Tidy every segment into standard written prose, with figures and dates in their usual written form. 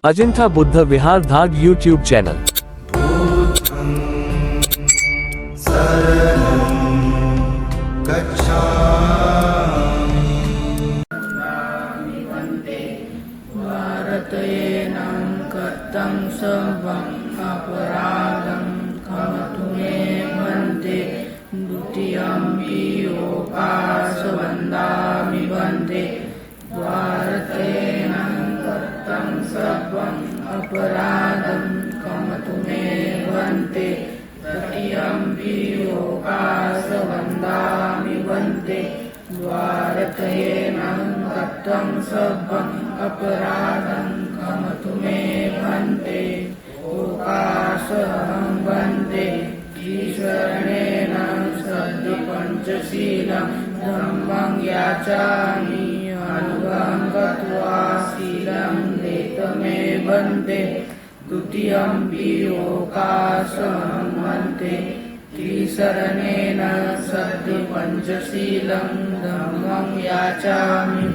अजिंठा बुद्ध विहार धाग YouTube channel. भारतेनं कृतं सर्वम् अपराधं क्षमतु मे भन्ते। द्वितीयम्पि ओकाशवन्दामि भन्ते। भारतेनं कृतं सर्वम् अपराधं क्षमतु मे भन्ते। तृतीयम्पि ओकाशवन्दामि भन्ते। भारतेनं कृतं सर्वम् अपराधं क्षमतु मे भन्ते। ओकाशं वन्दे ईश्वरेण सद्य पञ्चशीलं धम्मं याचामि। अनुगं गत्वा शीलं लेतमे वन्दे। द्वितीयम्पि ओकाशं वन्दे त्रिशरणेन सद्य पञ्चशीलं धम्मं याचामि।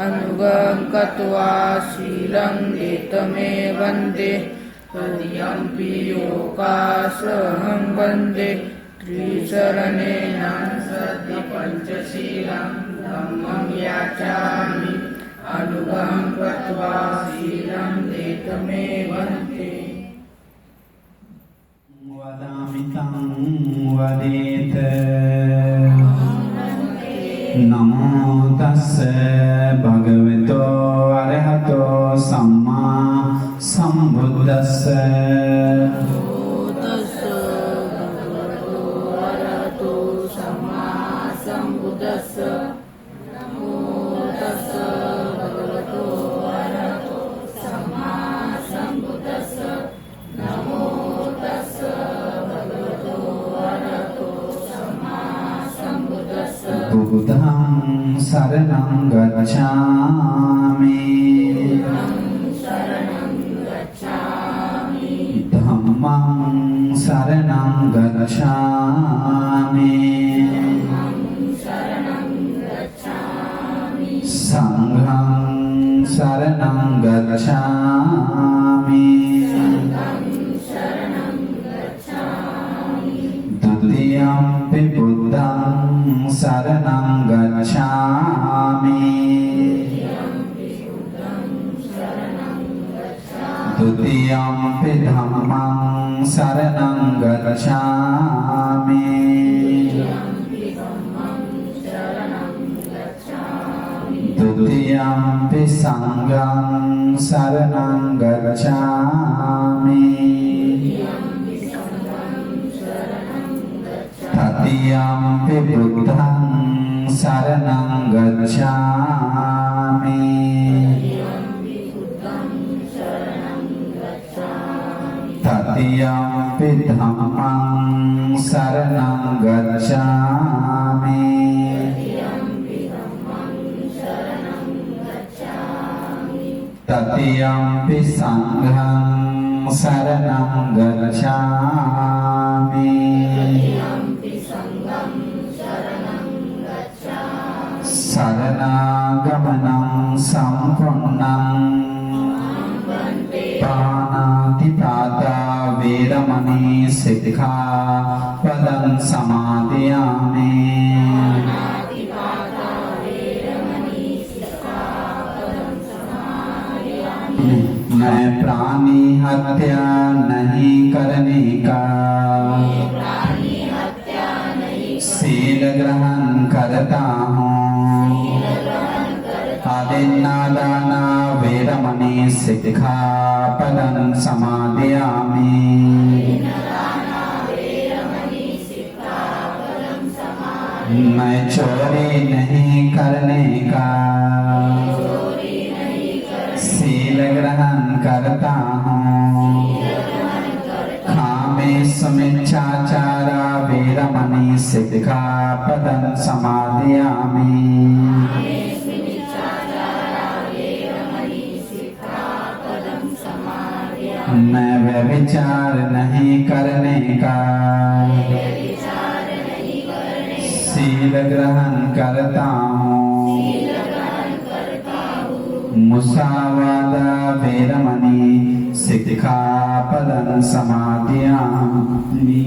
अनुगं गत्वा शीलं लेतमे वन्दे। तृतीयम्पि ओकाशं वन्दे त्रिशरणेन सद्य पञ्चशीलं धम्मं याचामि। अनुगं गत्वा शीलं लेतमे वन्दे। वदामि तं वदेत। नमो तस्स भगवतो अरहतो सम्मा सम्बुद्धस्स। बुद्धं शरणं गच्छामि। धम्मं शरणं गच्छामि। संघं शरणं गच्छामि। द्वितीयम्पि बुद्धं शरणं गच्छामि। द्वितीयम्पि धम्मं शरणं गच्छामि। द्वितीयम्पि संघं शरणं गच्छामि। तृतीयम्पि बुद्धं शरणं गच्छामि। तृतीयम्पि धम्मं शरणं गच्छामि। तृतीयम्पि संघं शरणं गच्छामि। शरणागमनं सम्पूर्णं पाणातिपाता वेरमणि सिक्खापदं समादयामि। मैं प्राणी हत्या नहीं करने का शील ग्रहण करता हूँ। आदिन्नादाना वेरमणि सिक्खापदं समादयामि। मैं चोरी नहीं करने का शील ग्रहण करता हूँ। कामेष्मिच्छाचारा वेरमणि सिक्खापदं समादयामि। मैं व्यभिचार नहीं करने का शील ग्रहण करता हूँ। मुसावादा वेरमणि सिक्खापदं समादयामि।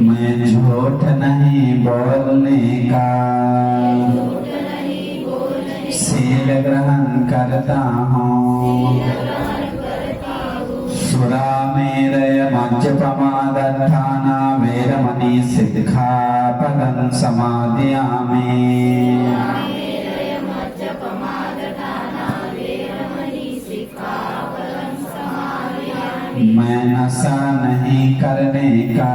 मैं झूठ नहीं बोलने का शील ग्रहण करता हूँ। सुरामेरय मज्जपमादत्थाना वेरमणि सिक्खापदं समादयामि। मैं नशा नहीं करने का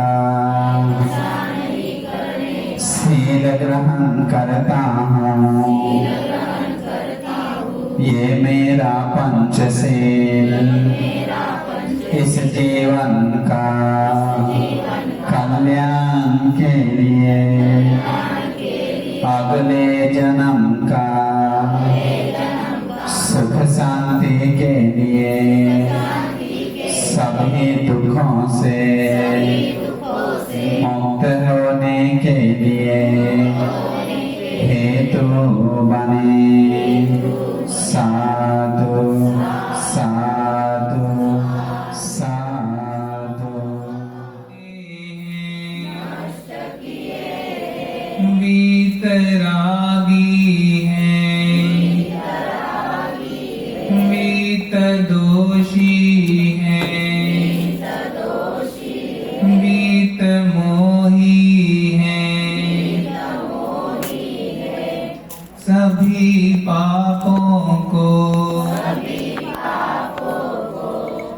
शील ग्रहण करता हूँ। ये मेरा पंचशील इस जीवन का कल्याण के लिए अगले जन्म का सुख शांति के लिए सभी दुखों से मुक्त होने के लिए हेतु बने। साधु साधु साधु। वीतरागी हैं, वीतदोषी हैं, वीतमोही हैं, सभी पापों को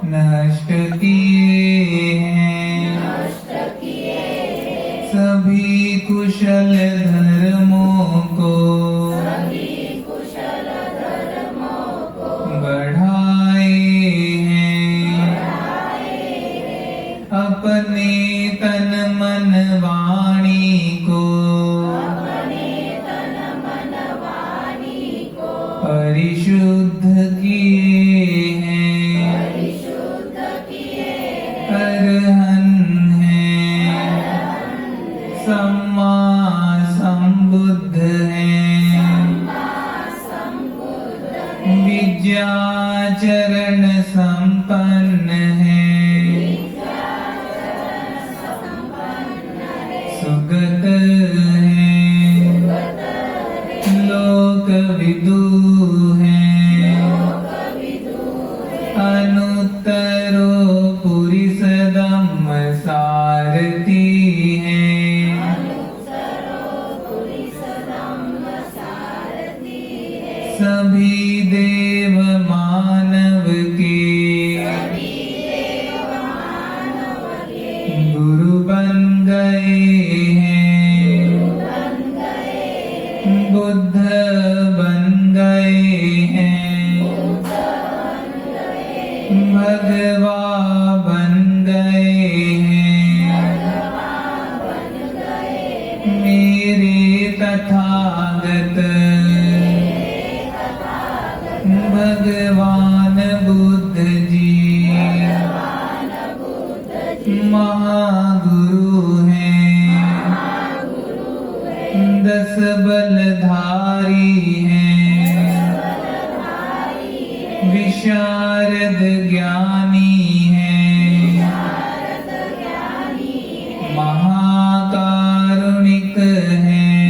नष्ट किए हैं। सभी कुशल धर्मों को बढ़ाए हैं। अपने तन मन वाणी को परिशुद्ध किए हैं। अरहंत हैं, सम्मा संबुद्ध हैं, विद्याचरण संपन्न हैं, सुगत हैं, लोकविदु हैं, अनुत्तरो पुरिसदम्म सारथी हैं। सभी देव मानव के गुरु बन गए हैं। बुद्ध बन गए हैं, भगवा बन गए हैं। मेरे तथागत भगवान बुद्ध जी महागुरु हैं। 10 बलधारी हैं, विशारद ज्ञानी हैं, महाकारुणिक हैं,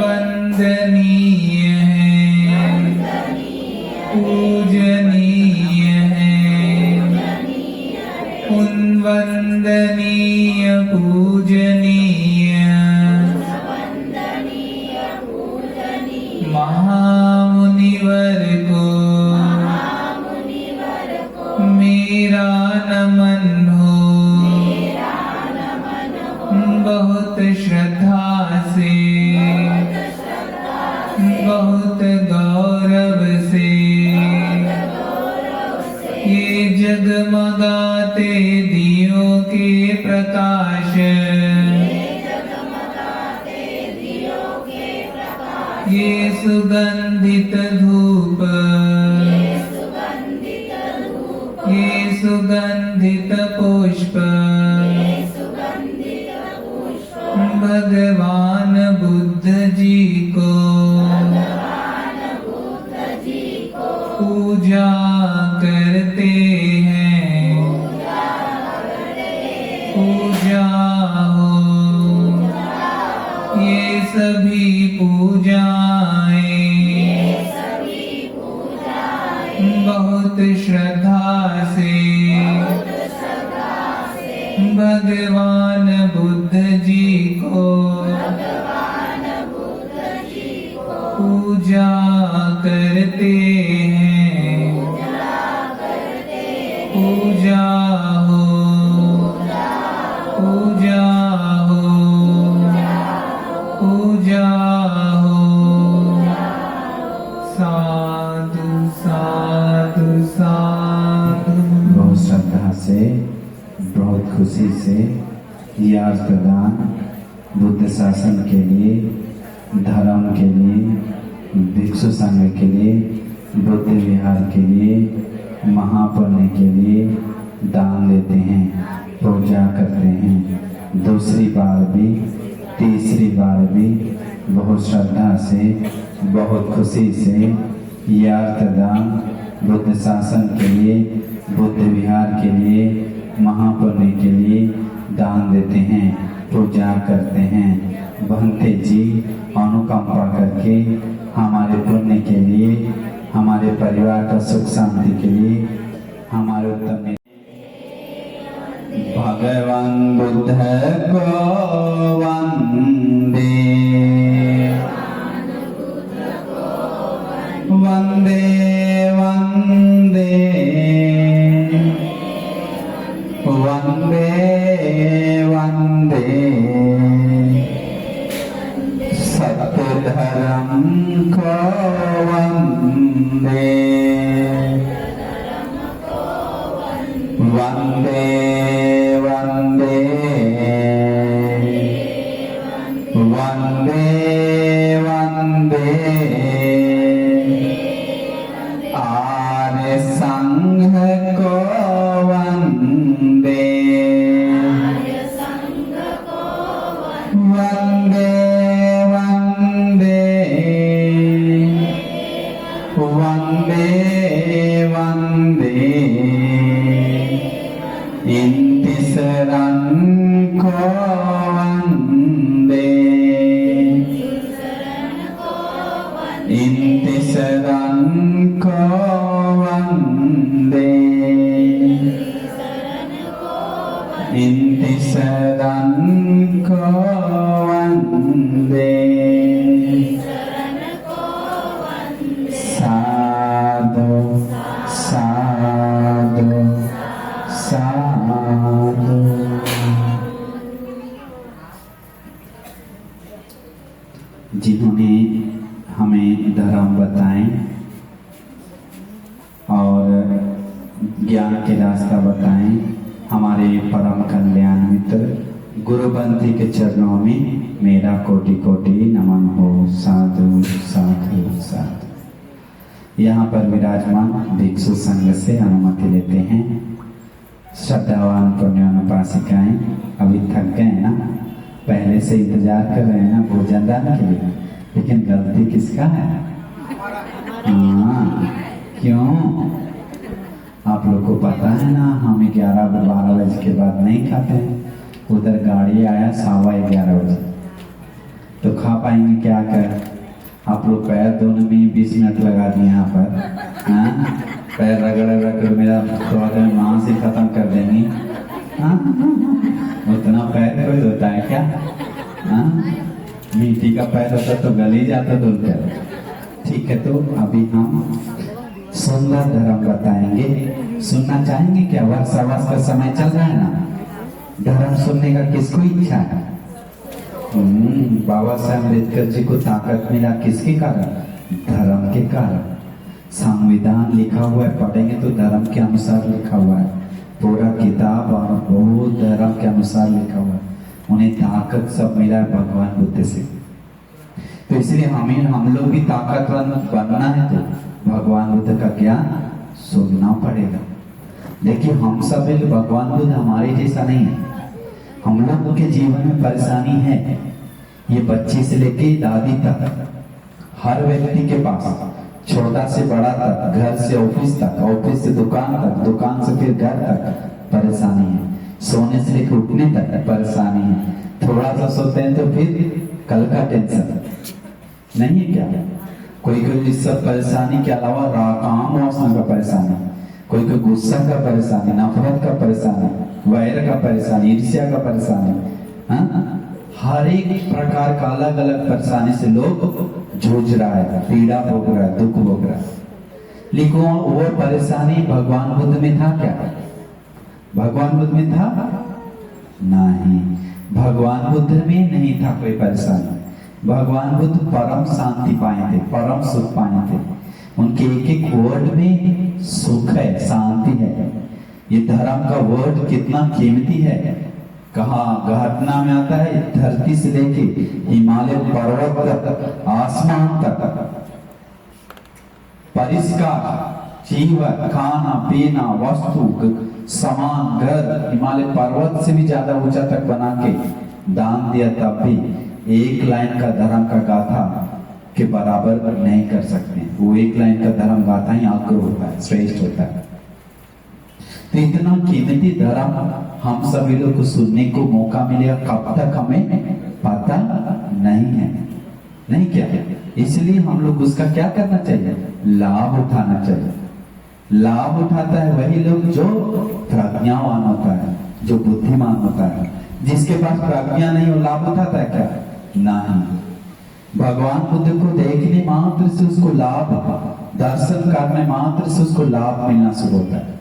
वंदनीय हैं, पूजनीय हैं, उन वंदनीय पूजनीय महामुनिवर को मेरा नमन हो। बहुत श्रद्धा से, बहुत गौरव से ये जगमगाते दियों के प्रकाश, ये सुगंधित धूप, ये सुगंधित पुष्प भगवान बुद्ध जी को पूजा करते हैं, पूजा हो ये सभी पूजाएं बहुत श्रद्धा से भगवान बुद्ध जी को पूजा करते हैं, पूजा हो, पूजा हो, पूजा हो। साधु साधु साधु। बहुत श्रद्धा से, बहुत खुशी से ये अर्थ-दान बुद्ध शासन के लिए, धर्म के लिए, भिक्षु संघ के लिए, बुद्ध विहार के लिए, महापुण्य के लिए दान देते हैं, पूजा करते हैं। दूसरी बार भी, तीसरी बार भी बहुत श्रद्धा से, बहुत खुशी से यह अर्थ-दान बुद्ध शासन के लिए, बुद्ध विहार के लिए, महापुण्य के लिए दान देते हैं, पूजा करते हैं। भंते जी अनुकंपा करके हमारे पुण्य के लिए, हमारे परिवार का सुख शांति के लिए, हमारे उत्तम भगवान बुद्ध को वंदे, वंदे वंदे वंदे वंदे सत्य धर्म को वंदे, वंदे वंदे वंदे वंदे आर्य संघ को वंदे, वंदे वंदे वंदे वंदे इंति शरण को वंदे, इंति शरण को वंदे, इंति शरण को वंदे। साधु साधु साधु। जिन्होंने हमें धर्म बताए और ज्ञान के रास्ता बताए, हमारे परम कल्याण मित्र गुरुबंती के चरणों में मेरा कोटि कोटि नमन हो। साधु साधु साधु। यहाँ पर विराजमान भिक्षु संघ से अनुमति लेते हैं। श्रद्धावान पुण्यानुपासिकाएं अभी थक गए ना, पहले से इंतजार कर रहे हैं ना भोजन दान के लिए, लेकिन गलती किसका है? क्यों? आप लोग को पता है ना, हम 11-12 बजे के बाद नहीं खाते हैं। उधर गाड़ी आया 11:15 बजे, तो खा पाएंगे क्या कर? आप लोग पैर धोने में 20 मिनट लगा दिए यहाँ पर। हाँ, पैर रगड़ रगड़ मेरा थोड़ा वहाँ से खत्म कर देंगे। हाँ, उतना पैर कोई धोता है क्या? हाँ, मीठी का पैर होता तो गल ही जाता धुलकर। ठीक है, तो अभी हम सुंदर धर्म बताएंगे। सुनना चाहेंगे क्या? वर्षावास का समय चल रहा है ना, धर्म सुनने का किसको इच्छा है? बाबा साहब अम्बेडकर जी को ताकत मिला किसके कारण? धर्म के कारण। संविधान लिखा हुआ है, पढ़ेंगे तो धर्म के अनुसार लिखा हुआ है। पूरा किताब और बहुत धर्म के अनुसार लिखा हुआ है। उन्हें ताकत सब मिला है भगवान बुद्ध से। तो इसलिए हम लोग भी ताकतवर बनना है तो भगवान बुद्ध का ज्ञान सुनना पड़ेगा। देखिए, हम सब भगवान बुद्ध हमारे जैसा नहीं है। हम लोगों के जीवन में परेशानी है। ये बच्चे से लेके दादी तक, हर व्यक्ति के पास, छोटा से बड़ा तक, घर से ऑफिस तक, ऑफिस से दुकान तक, दुकान से फिर घर तक परेशानी है। सोने से लेकर उठने तक परेशानी है। थोड़ा सा सोते हैं तो फिर कल का टेंशन नहीं है क्या? कोई कोई इस सब परेशानी के अलावा काम वासना का परेशानी, कोई कोई गुस्सा का परेशानी, नफरत का परेशानी, वैर का परेशानी, ईर्ष्या का परेशानी, हर एक प्रकार का अलग अलग परेशानी से लोग जूझ रहा है, पीड़ा भोग रहा है, दुख भोग रहा है। लेकिन वो परेशानी भगवान बुद्ध में था क्या? भगवान बुद्ध में था नहीं। भगवान बुद्ध में नहीं था कोई परेशानी। भगवान बुद्ध परम शांति पाए थे, परम सुख पाए थे। उनके एक एक वर्ड में सुख है, शांति है। ये धर्म का वर्ड कितना कीमती है। कहा घटना में आता है, धरती से लेके हिमालय पर्वत तक, आसमान तक परिष्कार जीवन, खाना पीना, वस्तु, सामान, घर हिमालय पर्वत से भी ज्यादा ऊंचा तक बना के दान दिया, तब भी एक लाइन का धर्म का गाथा के बराबर नहीं कर सकते। वो एक लाइन का धर्म गाथा ही आग्र होता है, श्रेष्ठ होता है। तो इतना कीमती धर्म हम सभी लोग को सुनने को मौका मिलेगा कब तक हमें पता नहीं है, नहीं क्या? इसलिए हम लोग उसका क्या करना चाहिए? लाभ उठाना चाहिए। लाभ उठाता है वही लोग जो प्रज्ञावान होता है, जो बुद्धिमान होता है। जिसके पास प्रज्ञा नहीं, वो लाभ उठाता है क्या? नहीं। भगवान बुद्ध को देखने मात्र से उसको लाभ, दर्शन करने मात्र से उसको लाभ मिलना शुरू होता है।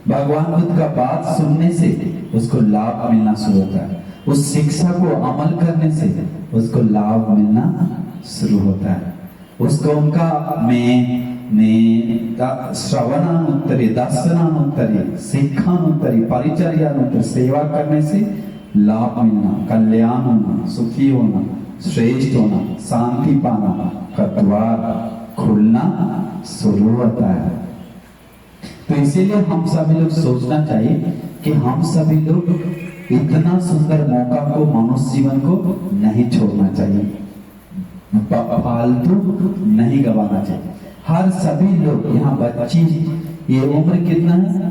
भगवान बुद्ध का बात सुनने से उसको लाभ मिलना शुरू होता है। उस शिक्षा को अमल करने से उसको लाभ मिलना शुरू होता है। उसको उनका में श्रवणानुत्तरी, दर्शनानुत्तरी, शिक्षानुत्तरी, परिचर्यानुत्तरी सेवा करने से लाभ मिलना, कल्याण होना, सुखी होना, श्रेष्ठ होना, शांति पाना का द्वार खुलना शुरू होता है। तो इसीलिए हम सभी लोग सोचना चाहिए कि हम सभी लोग इतना सुंदर मौका को, मनुष्य जीवन को नहीं छोड़ना चाहिए, फालतू नहीं गवाना चाहिए। हर सभी लोग, यहाँ बच्ची, ये उम्र कितना है?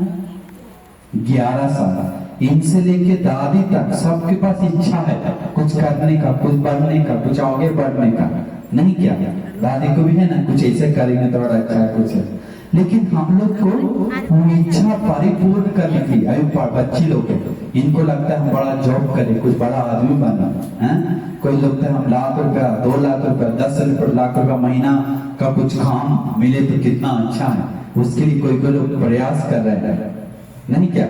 11 साल, इनसे लेके दादी तक सबके पास इच्छा है कुछ करने का, कुछ बढ़ने का, कुछ आगे बढ़ने का, नहीं क्या? दादी को भी है ना, कुछ ऐसे करेंगे तो बड़ा अच्छा है, कुछ है। लेकिन हम लोग को वो इच्छा परिपूर्ण करने की, अभी बच्ची लोग इनको लगता है हम बड़ा जॉब करें, कुछ बड़ा आदमी बना है। कोई लगता है हम लाख रुपया, 2 लाख रुपया, 10 लाख रुपया महीना का कुछ काम मिले तो कितना अच्छा है। उसके लिए कोई कोई लोग प्रयास कर रहे हैं, नहीं क्या?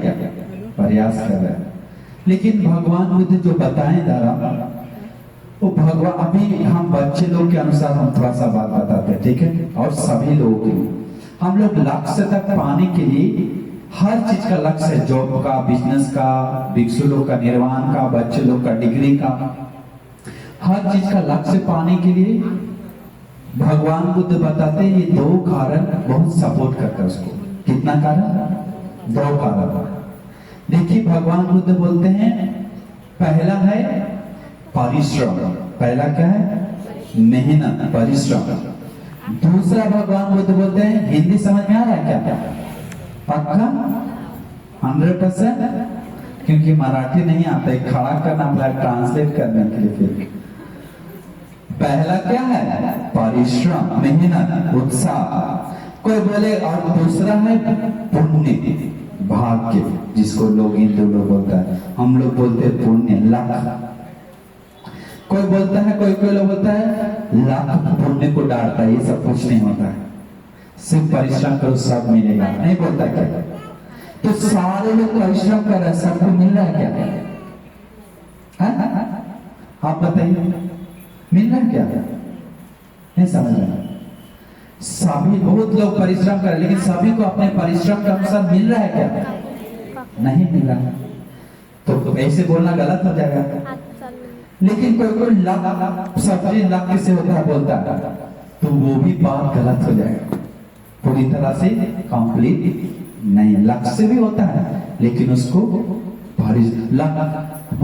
प्रयास कर रहे हैं। लेकिन भगवान बुद्ध जो बताए धर्म, वो भगवान, अभी हम बच्चे लोग के अनुसार हम थोड़ा सा बात बताते हैं, ठीक है? और सभी लोग, हम लोग लक्ष्य तक पाने के लिए हर चीज का लक्ष्य है, जॉब का, बिजनेस का, भिक्षु लोग का निर्वाण का, बच्चे लोग का डिग्री का, हर चीज का लक्ष्य पाने के लिए भगवान बुद्ध बताते हैं ये 2 कारण बहुत सपोर्ट करता है उसको। कितना कारण? 2 कारण। देखिए भगवान बुद्ध बोलते हैं, पहला है परिश्रम। पहला क्या है? मेहनत, परिश्रम। दूसरा भगवान बुद्ध बोलते हैं, हिंदी समझ में आ रहा है क्या? पक्का 100%? क्योंकि मराठी नहीं आता है, खड़ा करना पड़ा ट्रांसलेट करने के लिए। फिर पहला क्या है? परिश्रम, मेहनत, उत्साह। कोई बोले, और दूसरा है पुण्य, भाग्य, जिसको लोग, हिंदू लोग बोलता है, हम लोग बोलते हैं पुण्य, लक। कोई बोलता है, कोई लोग बोलता है लक पुण्य को डांटता है, ये सब कुछ नहीं होता है, सिर्फ परिश्रम करो सब मिलेगा, नहीं बोलता क्या? तो सारे लोग परिश्रम कर रहे हैं, सबको मिल रहा है क्या? आप बताइए, मिल रहा है क्या? नहीं समझ रहा। सभी, बहुत लोग परिश्रम कर रहे हैं, लेकिन सभी को अपने परिश्रम के अनुसार मिल रहा है क्या? नहीं मिल रहा। तो ऐसे बोलना गलत हो जाएगा। लेकिन कोई लक, सब्जी लक से होता है बोलता है, तो वो भी बात गलत हो जाएगा, पूरी तरह से कंप्लीट नहीं। लक से भी होता है, लेकिन उसको लक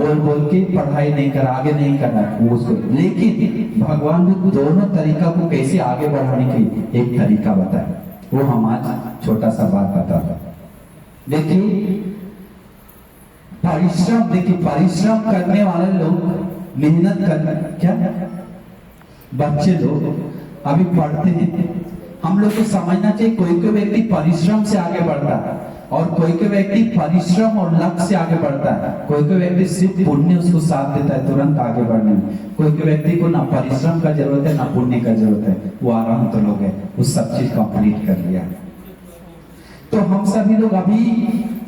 बोल बोल के पढ़ाई नहीं कर, आगे नहीं करना वो उसको। लेकिन भगवान बुद्ध दोनों तरीका को कैसे आगे बढ़ाने की एक तरीका बताया, वो हम आज छोटा सा बात बताते। देखिए परिश्रम, देखिए परिश्रम करने वाले लोग, मेहनत करने, क्या बच्चे लोग अभी पढ़ते हैं, हम लोग को समझना चाहिए कोई कोई व्यक्ति परिश्रम से आगे बढ़ता है और कोई कोई व्यक्ति परिश्रम और लक्ष्य से आगे बढ़ता है। कोई कोई व्यक्ति सिर्फ पुण्य उसको साथ देता है तुरंत आगे बढ़ने में। कोई कोई व्यक्ति को ना परिश्रम का जरूरत है ना पुण्य का जरूरत है, वो आराम तो लोग है, वो सब चीज कंप्लीट कर लिया। तो हम सभी लोग अभी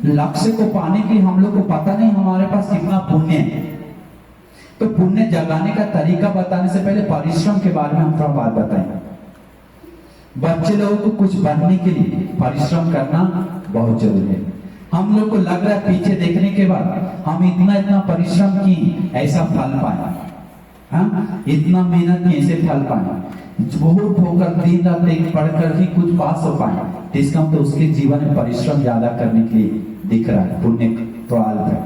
लक्ष्य को पाने के लिए हम लोग को पता नहीं हमारे पास कितना पुण्य है। तो पुण्य जगाने का तरीका बताने से पहले परिश्रम के बारे में हम थोड़ा बात बताएंगे। बच्चे लोगों को कुछ बनने के लिए परिश्रम करना बहुत जरूरी है। हम लोग को लग रहा है पीछे देखने के बाद हम इतना परिश्रम की ऐसा फल पाए, हाँ इतना मेहनत की ऐसे फल पाए, बहुत होकर दिन रात एक पढ़कर ही कुछ पास हो पाए, तो इसका मतलब उसके जीवन में परिश्रम ज्यादा करने के लिए दिख रहा है, पुण्य तो आल है।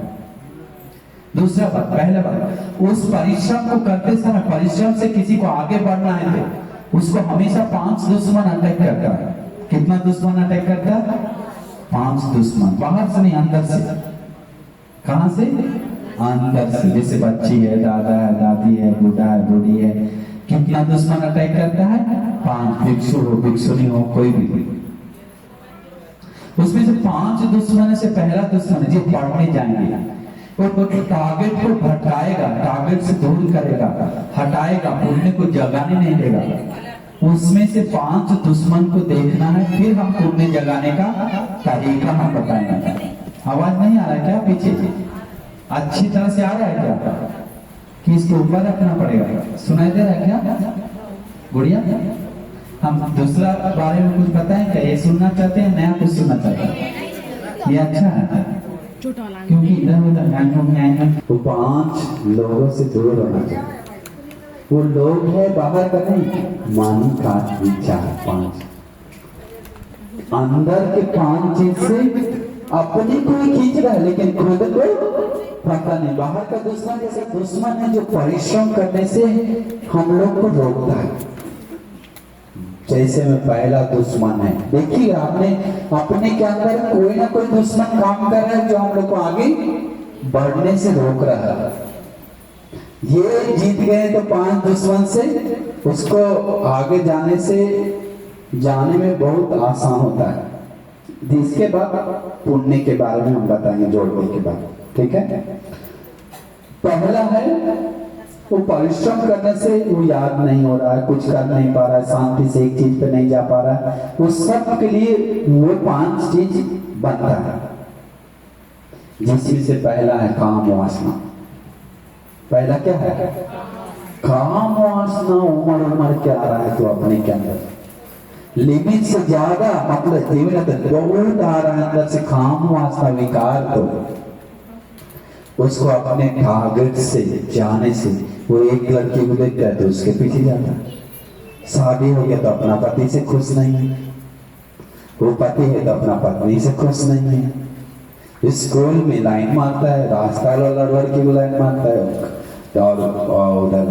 दूसरा बात, पहला बात, उस परिश्रम को करते समय परिश्रम से किसी को आगे बढ़ना है तो उसको हमेशा 5 दुश्मन अटैक करता है। कितना दुश्मन अटैक करता है? 5 दुश्मन, बाहर से नहीं अंदर से। कहां से? अंदर से। जैसे बच्ची है, दादा है, दादी है, बूढ़ा है, बूढ़ी है, कितना दुश्मन अटैक करता है? 5। भिक्षु हो, भिक्षुनी हो, कोई भी, उसमें से 5 दुश्मन से पहला दुश्मन जो पढ़ने जाएंगे वो टारगेट को भटकाएगा, टारगेट से दूर करेगा, हटाएगा, पुण्य को जगाने नहीं देगा। उसमें से 5 दुश्मन को देखना है, फिर हम पुण्य जगाने का तरीका हम बताएंगे। आवाज नहीं आ रहा है क्या पीछे? अच्छी तरह से आ रहा है क्या कि इसके ऊपर रखना पड़ेगा? सुनाई दे रहा है क्या गुड़िया? हम दूसरा बारे में कुछ बताएं क्या? ये सुनना चाहते हैं, नया कुछ सुनना चाहते हैं? ये अच्छा है क्योंकि इधर उधर तो 5 लोगों से दूर रहना चाहिए। वो लोग है बाहर का नहीं, मानी का विचार 5 अंदर के 5 चीज से अपने को ही खींच रहा है, लेकिन खुद को पता नहीं। बाहर का दुश्मन जैसे दुश्मन है जो परिश्रम करने से हम लोग को रोकता है, जैसे में पहला दुश्मन है। देखिए आपने अपने के अंदर कोई ना कोई दुश्मन काम कर रहा है जो हम लोग को आगे बढ़ने से रोक रहा है। ये जीत गए तो 5 दुश्मन से उसको आगे जाने में बहुत आसान होता है। इसके बाद पुण्य के बारे में हम बताएंगे जोड़ने के बाद, ठीक है? पहला है वो परिश्रम करने से वो याद नहीं हो रहा है, कुछ कर नहीं पा रहा है, शांति से एक चीज पे नहीं जा पा रहा है, उस सब के लिए वो 5 चीज बनता है, जिसमें से पहला है काम वासना। पहला क्या है? काम वासना उम्र के आ रहा है तो अपने के अंदर लिमिट से ज्यादा, मतलब बहुत आ रहा है अंदर से काम वासना विकार, तो उसको अपने टारगेट से जाने से वो एक लड़की को देखता है तो उसके पीछे जाता है। शादी हो गया तो अपना पति से खुश नहीं है, वो पति है तो अपना पत्नी से खुश नहीं है। स्कूल में लाइन मारता है, रास्ता लड़की को लाइन मारता है, और उधर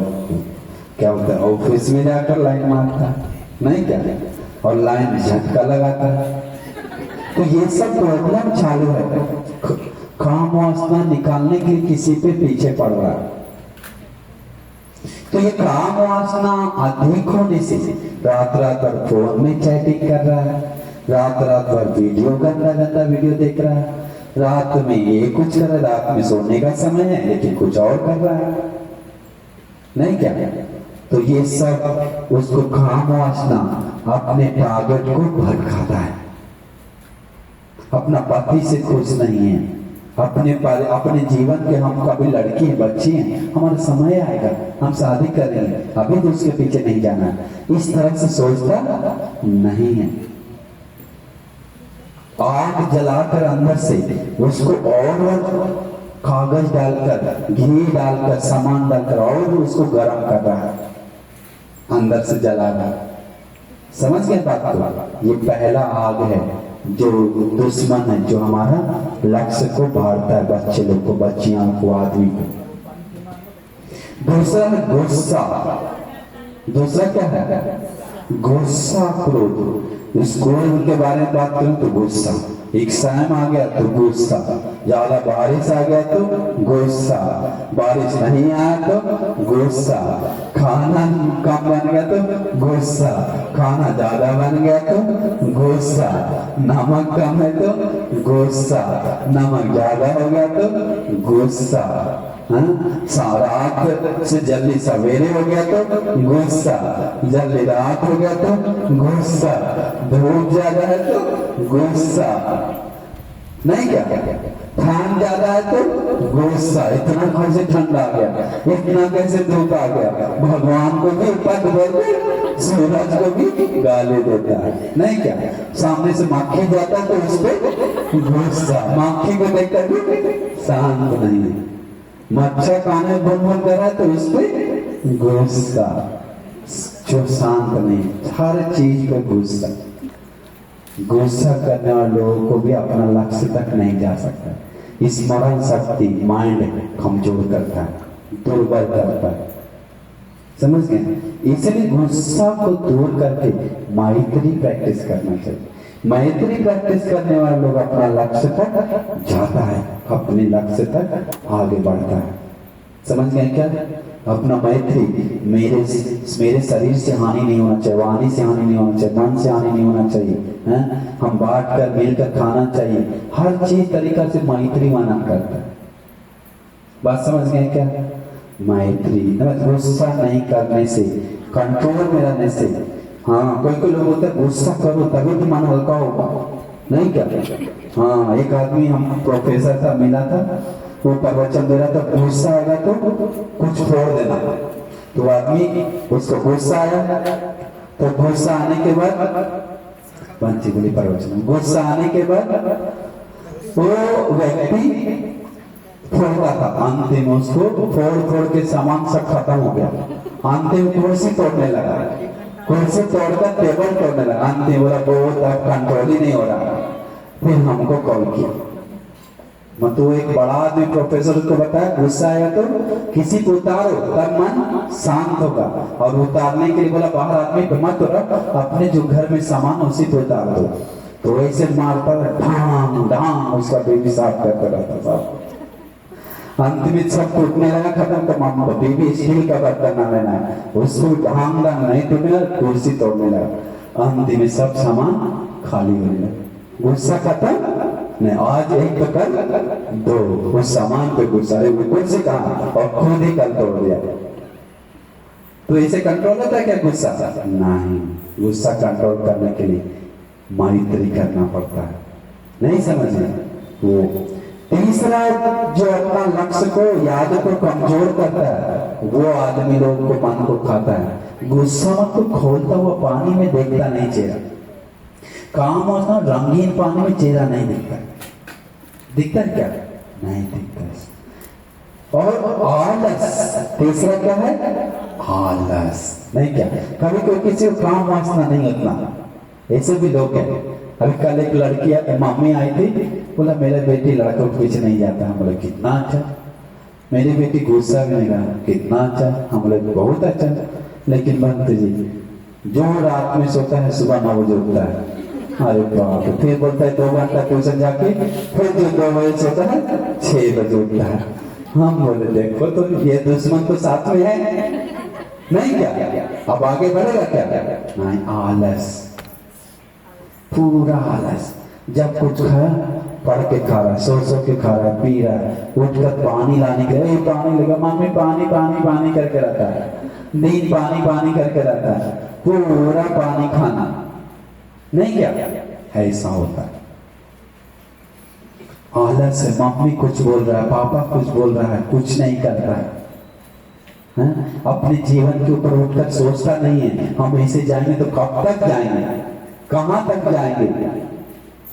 क्या होता है ऑफिस में जाकर लाइन मारता है, नहीं क्या, और लाइन झटका लगाता है। तो ये सब प्रॉब्लम चालू है, काम वासना निकालने के लिए किसी पे पीछे पड़ रहा है। तो ये काम वासना अधिक होने से रात भर फोन में चैटिंग कर रहा है, रात भर वीडियो गंदा वीडियो देख रहा है, रात में ये कुछ कर रहा है, रात में सोने का समय है लेकिन कुछ और कर रहा है, नहीं क्या? तो ये सब उसको काम वासना अपने टारगेट को भटकाता है। अपना पति से खुश नहीं है, अपने जीवन के, हम कभी लड़की हैं, बच्ची हैं, हमारा समय आएगा, हम शादी करेंगे, अभी तो उसके पीछे नहीं जाना, इस तरह से सोचता नहीं है। आग जलाकर अंदर से उसको और कागज डालकर, घी डालकर, सामान डालकर और उसको गर्म कर रहा है, अंदर से जला रहा है। समझ गए बात को? ये पहला आग है जो दुश्मन है, जो हमारा लक्ष्य को बांटता है बच्चे लोग को, बच्चियां को, आदमी को। दूसरा है गुस्सा। दूसरा क्या है? गुस्सा, क्रोध। स्कूल के बारे में बात करूं तो गुस्सा, एग्जाम आ गया तो गुस्सा, ज्यादा बारिश आ गया तो गुस्सा, बारिश नहीं आया तो गुस्सा, खाना कम बन गया तो गुस्सा, खाना ज्यादा बन गया तो गुस्सा, नमक कम है तो गुस्सा, नमक ज्यादा हो गया तो गुस्सा, रात से जल्दी सवेरे हो गया तो गुस्सा, जल्दी रात हो गया तो गुस्सा, धूप ज्यादा है तो गुस्सा, नहीं क्या? ठंड ज्यादा है तो गुस्सा, इतना कैसे ठंड आ गया, इतना कैसे धूप आ गया, भगवान को भी पद बोलते, सूरज को भी गाली देता है, नहीं क्या? सामने से मक्खी जाता है तो उस पर गुस्सा, मक्खी को देखकर भी शांत नहीं है, मच्छर काने बुन कर रहा है तो इस पे गुस्सा, जो शांत नहीं, हर चीज पे गुस्सा। गुस्सा करने वाले लोगों को भी अपना लक्ष्य तक नहीं जा सकता। स्मरण शक्ति माइंड कमजोर करता है, दुर्बल करता है, समझ गए? इसलिए गुस्सा को दूर करके मैत्री प्रैक्टिस करना चाहिए। मैत्री प्रैक्टिस करने वाले लोग अपना लक्ष्य तक जाता है, अपने लक्ष्य तक आगे बढ़ता है, समझ गए क्या? अपना मैत्री, मेरे शरीर से हानि नहीं होना चाहिए, वाणी से हानि नहीं होना चाहिए, मन से हानि नहीं होना चाहिए, हैं? हम बांट कर मिलकर खाना चाहिए, हर चीज तरीका से मैत्री माना करता है। बात समझ गए क्या? मैत्री गुस्सा नहीं करने से, कंट्रोल में रहने से। हाँ, कोई लोग होता है गुस्सा करो तभी तो मन हल्का होगा, नहीं क्या? हाँ, एक आदमी हम प्रोफेसर था, मिला था, वो प्रवचन दे रहा था, गुस्सा आएगा तो कुछ फोड़ देना। तो आदमी उसको गुस्सा आया, तो गुस्सा आने के बाद पंचगुली प्रवचन, गुस्सा आने के बाद वो व्यक्ति फोड़ता था, अंतिम उसको फोड़ के सामान सब खत्म हो गया, अंतिम कुर्सी तोड़ने लगा, कुर्सी तोड़कर टेबल तोड़ने लगा, अंतिम बोला बहुत अब कंट्रोल ही नहीं हो रहा। फिर हमको कॉल किया, मतलब एक बड़ा आदमी प्रोफेसर को बताया गुस्सा आया तो किसी को उतारो तब मन शांत होगा, और उतारने के लिए बोला बाहर आदमी पे मत रख, अपने जो घर में सामान उसी पे उतार दो। तो ऐसे मारता ढांग ढांग उसका बेबी साफ करता रहता था, अंत में सब टूटने लगा, खत्म। तो मामा बेबी स्टील का बर्तन ना लेना है, उसको ढांग ढांग नहीं टूटने लगा, कुर्सी तोड़ने लगा, अंत में सब सामान खाली होने लगा। गुस्सा खत्म नहीं, आज एक तो कल दो, उस सामान पे गुस्सा, अरे वो कुर्सी कहा और खुद ही कल तोड़ दिया। तो इसे कंट्रोल होता है क्या गुस्सा? नहीं, गुस्सा कंट्रोल करने के लिए मैत्री करना पड़ता है, नहीं समझे? वो तीसरा जो अपना लक्ष्य को, याद को कमजोर करता है, वो आदमी लोग को मन को खाता है। गुस्सा मत को खोलता हुआ पानी में देखता नहीं चेहरा, काम होता रंगीन पानी में चेहरा नहीं दिखता, दिखता है क्या? नहीं दिखता। और आलस, तीसरा क्या है? आलस, नहीं क्या? कभी कोई किसी को काम वासना नहीं उतना, ऐसे भी लोग हैं। अभी कल एक लड़की मम्मी आई थी, बोला मेरा बेटी लड़कों के पीछे नहीं जाता। हम बोले कितना अच्छा, मेरी बेटी गुस्सा भी नहीं रहा, कितना अच्छा। हम बोले बहुत अच्छा, लेकिन भक्त जी जो रात में सोता है सुबह 9 बजे उठता है, अरे बाप, फिर बोलता है 2 घंटा ट्यूशन जाके, फिर जो 2 बजे सोता है 6 बजे उठता है। हम बोले देखो तो ये दुश्मन तो साथ में है, नहीं क्या? अब आगे बढ़ेगा क्या? नहीं, आलस, पूरा आलस। जब कुछ खाया पढ़ के खा रहा, सो के खा रहा, पी रहा है, उठकर पानी लाने के लिए पानी लगा, मम्मी पानी पानी पानी करके रहता है, दिन पानी पानी करके रहता है, पूरा पानी खाना, नहीं क्या? ऐसा होता है। आलस है, मम्मी कुछ बोल रहा है, पापा कुछ बोल रहा है, कुछ नहीं करता है, अपने जीवन के ऊपर उठकर सोचता नहीं है, हम ऐसे जाएंगे तो कब तक जाएंगे, कहां तक जाएंगे,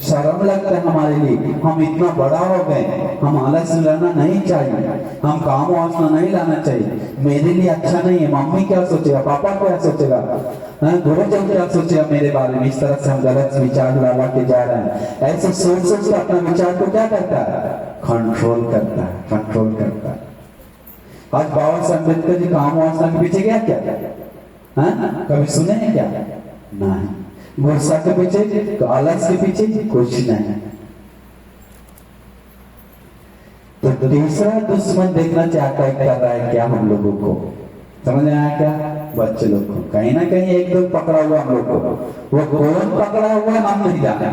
शर्म लगता है हमारे लिए, हम इतना बड़ा हो गए, हम आलस लाना नहीं चाहिए, हम काम वासना नहीं लाना चाहिए। मेरे लिए अच्छा नहीं है, मम्मी क्या सोचेगा, पापा क्या सोचेगा, गुरुजन क्या सोचेगा मेरे बारे में। इस तरह से हम गलत विचार ला के जा रहे हैं। ऐसे सोच सोच के अपना विचार को क्या करता है, कंट्रोल करता है, कंट्रोल करता है। आज बाबा साहब अम्बेडकर जी काम वासना के पीछे गया क्या, कभी सुने हैं क्या? नहीं। गुस्सा के पीछे, आलस के पीछे कुछ नहीं। तो तीसरा दुश्मन देखना चाहता है कर रहा है क्या हम लोगों को, समझ में आया क्या? बच्चे लोग को कहीं ना कहीं एक दो पकड़ा हुआ हम लोग को, वो कौन पकड़ा हुआ हम नहीं जानते,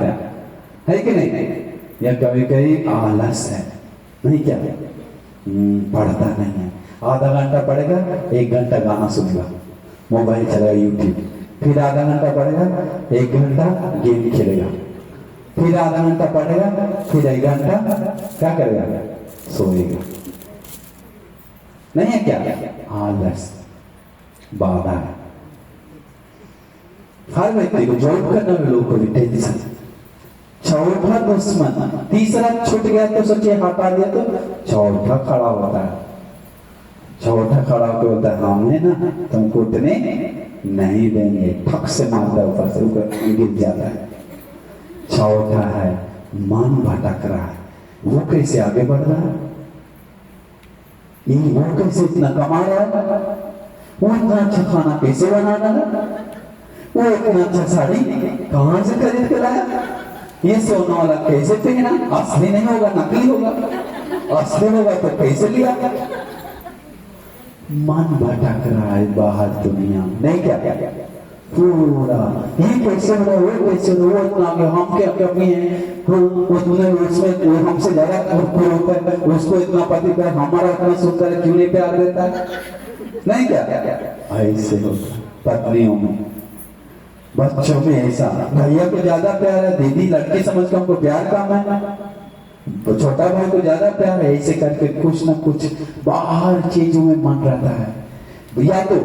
है कि नहीं? या कभी कभी आलस है, नहीं क्या पढ़ता नहीं है, आधा घंटा पढ़ेगा, 1 घंटा गाना सुनेगा, मोबाइल चलाएगा, यूट्यूब, फिर आधा घंटा पढ़ेगा, 1 घंटा गेम खेलेगा, फिर आधा घंटा पढ़ेगा, फिर 1 घंटा क्या करेगा, सोएगा। नहीं है क्या? आलस बाधा है हर व्यक्ति को, जॉब करने वाले लोग को भी टेंशन। चौथा दुश्मन, तीसरा छूट गया तो सोचिए हटा दिया तो चौथा खड़ा होता है। चौथा खड़ा होकर बोलता है हमने ना तुमको उठने नहीं देंगे, ठक से मारता है, ऊपर से ऊपर गिर जाता है। चौथा है मन भटक रहा है, वो कैसे आगे बढ़ रहा है, वो कैसे इतना कमा रहा है, वो इतना अच्छा खाना कैसे बना रहा है, वो इतना अच्छा साड़ी कहां से खरीद के लाया, ये सोना वाला कैसे पहना, असली नहीं होगा नकली होगा, असली होगा तो कैसे लिया। मन भटक रहा है बाहर दुनिया में, नहीं क्या पूरा ये कैसे हो रहा है, वो कैसे हो, वो इतना आगे, हम क्या कमी है, उसमें हमसे ज्यादा उसको इतना पति कर, हमारा इतना सुंदर क्यों नहीं प्यार देता है, नहीं क्या? ऐसे होता पत्नियों में, बच्चों में ऐसा, भैया को ज्यादा प्यार है, दीदी लड़की समझ के हमको प्यार कम है, तो छोटा भाई को ज्यादा प्यार है, ऐसे करके कुछ ना कुछ बाहर चीजों में मन रहता है। या तो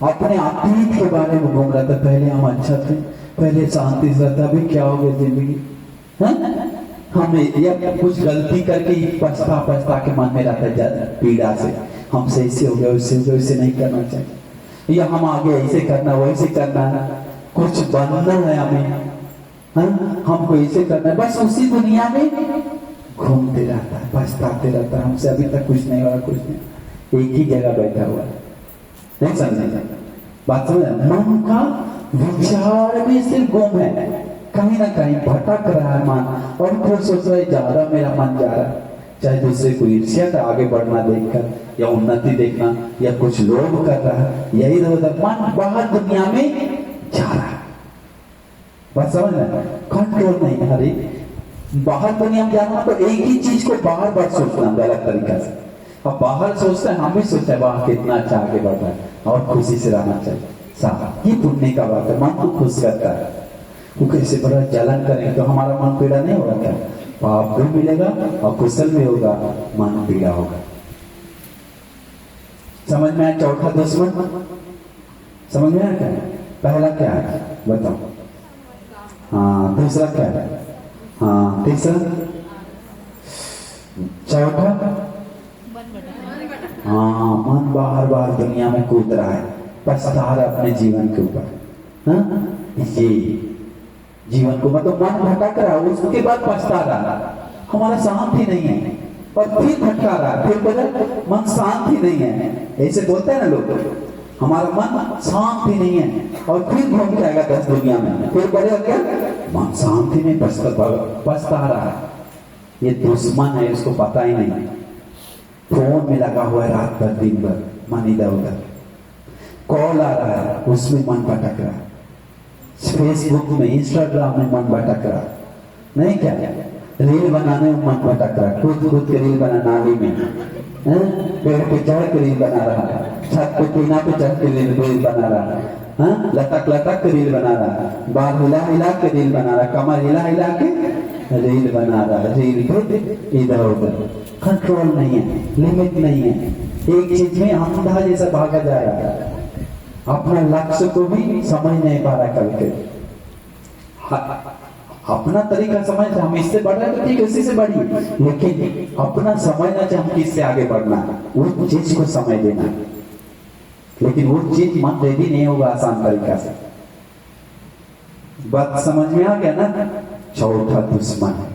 अपने अतीत के बारे में घूम रहा था, पहले हम अच्छा थे, पहले शांति से रहता, अभी क्या हो गया जिंदगी, हमें या कुछ गलती करके पछता के मन में रहता है पीड़ा से, हमसे ऐसे हो गया, उससे हो गया, उससे नहीं करना चाहिए, या हम आगे ऐसे करना वैसे करना है, कुछ बनना है हमें, हमको ऐसे करना है, बस उसी दुनिया में घूमते रहता है, पछताते रहता है, हमसे अभी तक कुछ नहीं हुआ, कुछ नहीं, एक ही जगह बैठा हुआ है, नहीं समझे बात, समझ? मन का विचार में सिर्फ गुम है, कहीं ना कहीं भटक रहा है मन, और फिर सोच रहा है ज्यादा मेरा मन जा रहा है, चाहे दूसरे को ईर्ष्या का आगे बढ़ना देखकर, या उन्नति देखना, या कुछ लोभ कर रहा है, यही मन बाहर दुनिया में जा रहा है, बात समझ रहे? कंट्रोल नहीं है। अरे बाहर दुनिया में जाना तो एक ही चीज को बार बार सोचना गलत तरीका से, अब बाहर सोचते हैं, हम भी सोचते हैं वाह कितना अच्छा आगे बढ़ रहा है, और खुशी से रहना चाहिए, साफ ये पुण्य का बात है, मन को खुश करता है। वो कैसे बड़ा जलन करेंगे तो हमारा मन पीड़ा नहीं होगा क्या? पाप भी मिलेगा और कुशल भी होगा, मन पीड़ा होगा। समझ में आया चौथा दुश्मन? समझ में आया क्या? पहला क्या है बताओ? हाँ, दूसरा क्या है? हाँ, तीसरा, चौथा, हाँ मन बाहर बाहर दुनिया में कूद रहा है, पछता रहा अपने जीवन के ऊपर, ये जीवन को मतलब मन भटक रहा है, उसके बाद पछता रहा, हमारा शांति नहीं है, और फिर भटका रहा है, फिर बोले मन शांति नहीं है, ऐसे बोलते हैं ना लोग, हमारा मन शांति नहीं है, और फिर घूम जाएगा 10 दुनिया में, फिर बोले क्या मन शांति नहीं, पछता रहा है। ये दुश्मन है, इसको पता ही नहीं, फोन में लगा हुआ है रात भर दिन भर, मन इधर उधर, कॉल आ रहा है उसमें मन भटक रहा है, फेसबुक में इंस्टाग्राम में मन भटक रहा, नहीं क्या? रील बनाने में मन भटक रहा, खुद के रील बना, नाली में पेड़ पे चढ़ के रील बना रहा है, छत पे टीना पे चढ़ के रील बना रहा है, लटक के रील बना रहा है, बाल हिला के रील बना रहा है, कमर हिला के रील बना रहा है, रील पे इधर उधर, कंट्रोल नहीं है, लिमिट नहीं है, एक चीज में अंधा जैसा भागा जा रहा है, अपना लक्ष्य को भी समझ नहीं पा रहा, कभी अपना तरीका समझ, हम इससे बढ़ रहे हैं तो ठीक है, उसी से बढ़िए, लेकिन अपना समझना चाहिए हम किससे आगे बढ़ना है, वो चीज को समझ देना है। लेकिन वो चीज मन रेडी नहीं होगा आसान तरीका से। बात समझ में आ गया ना? चौथा दुश्मन है।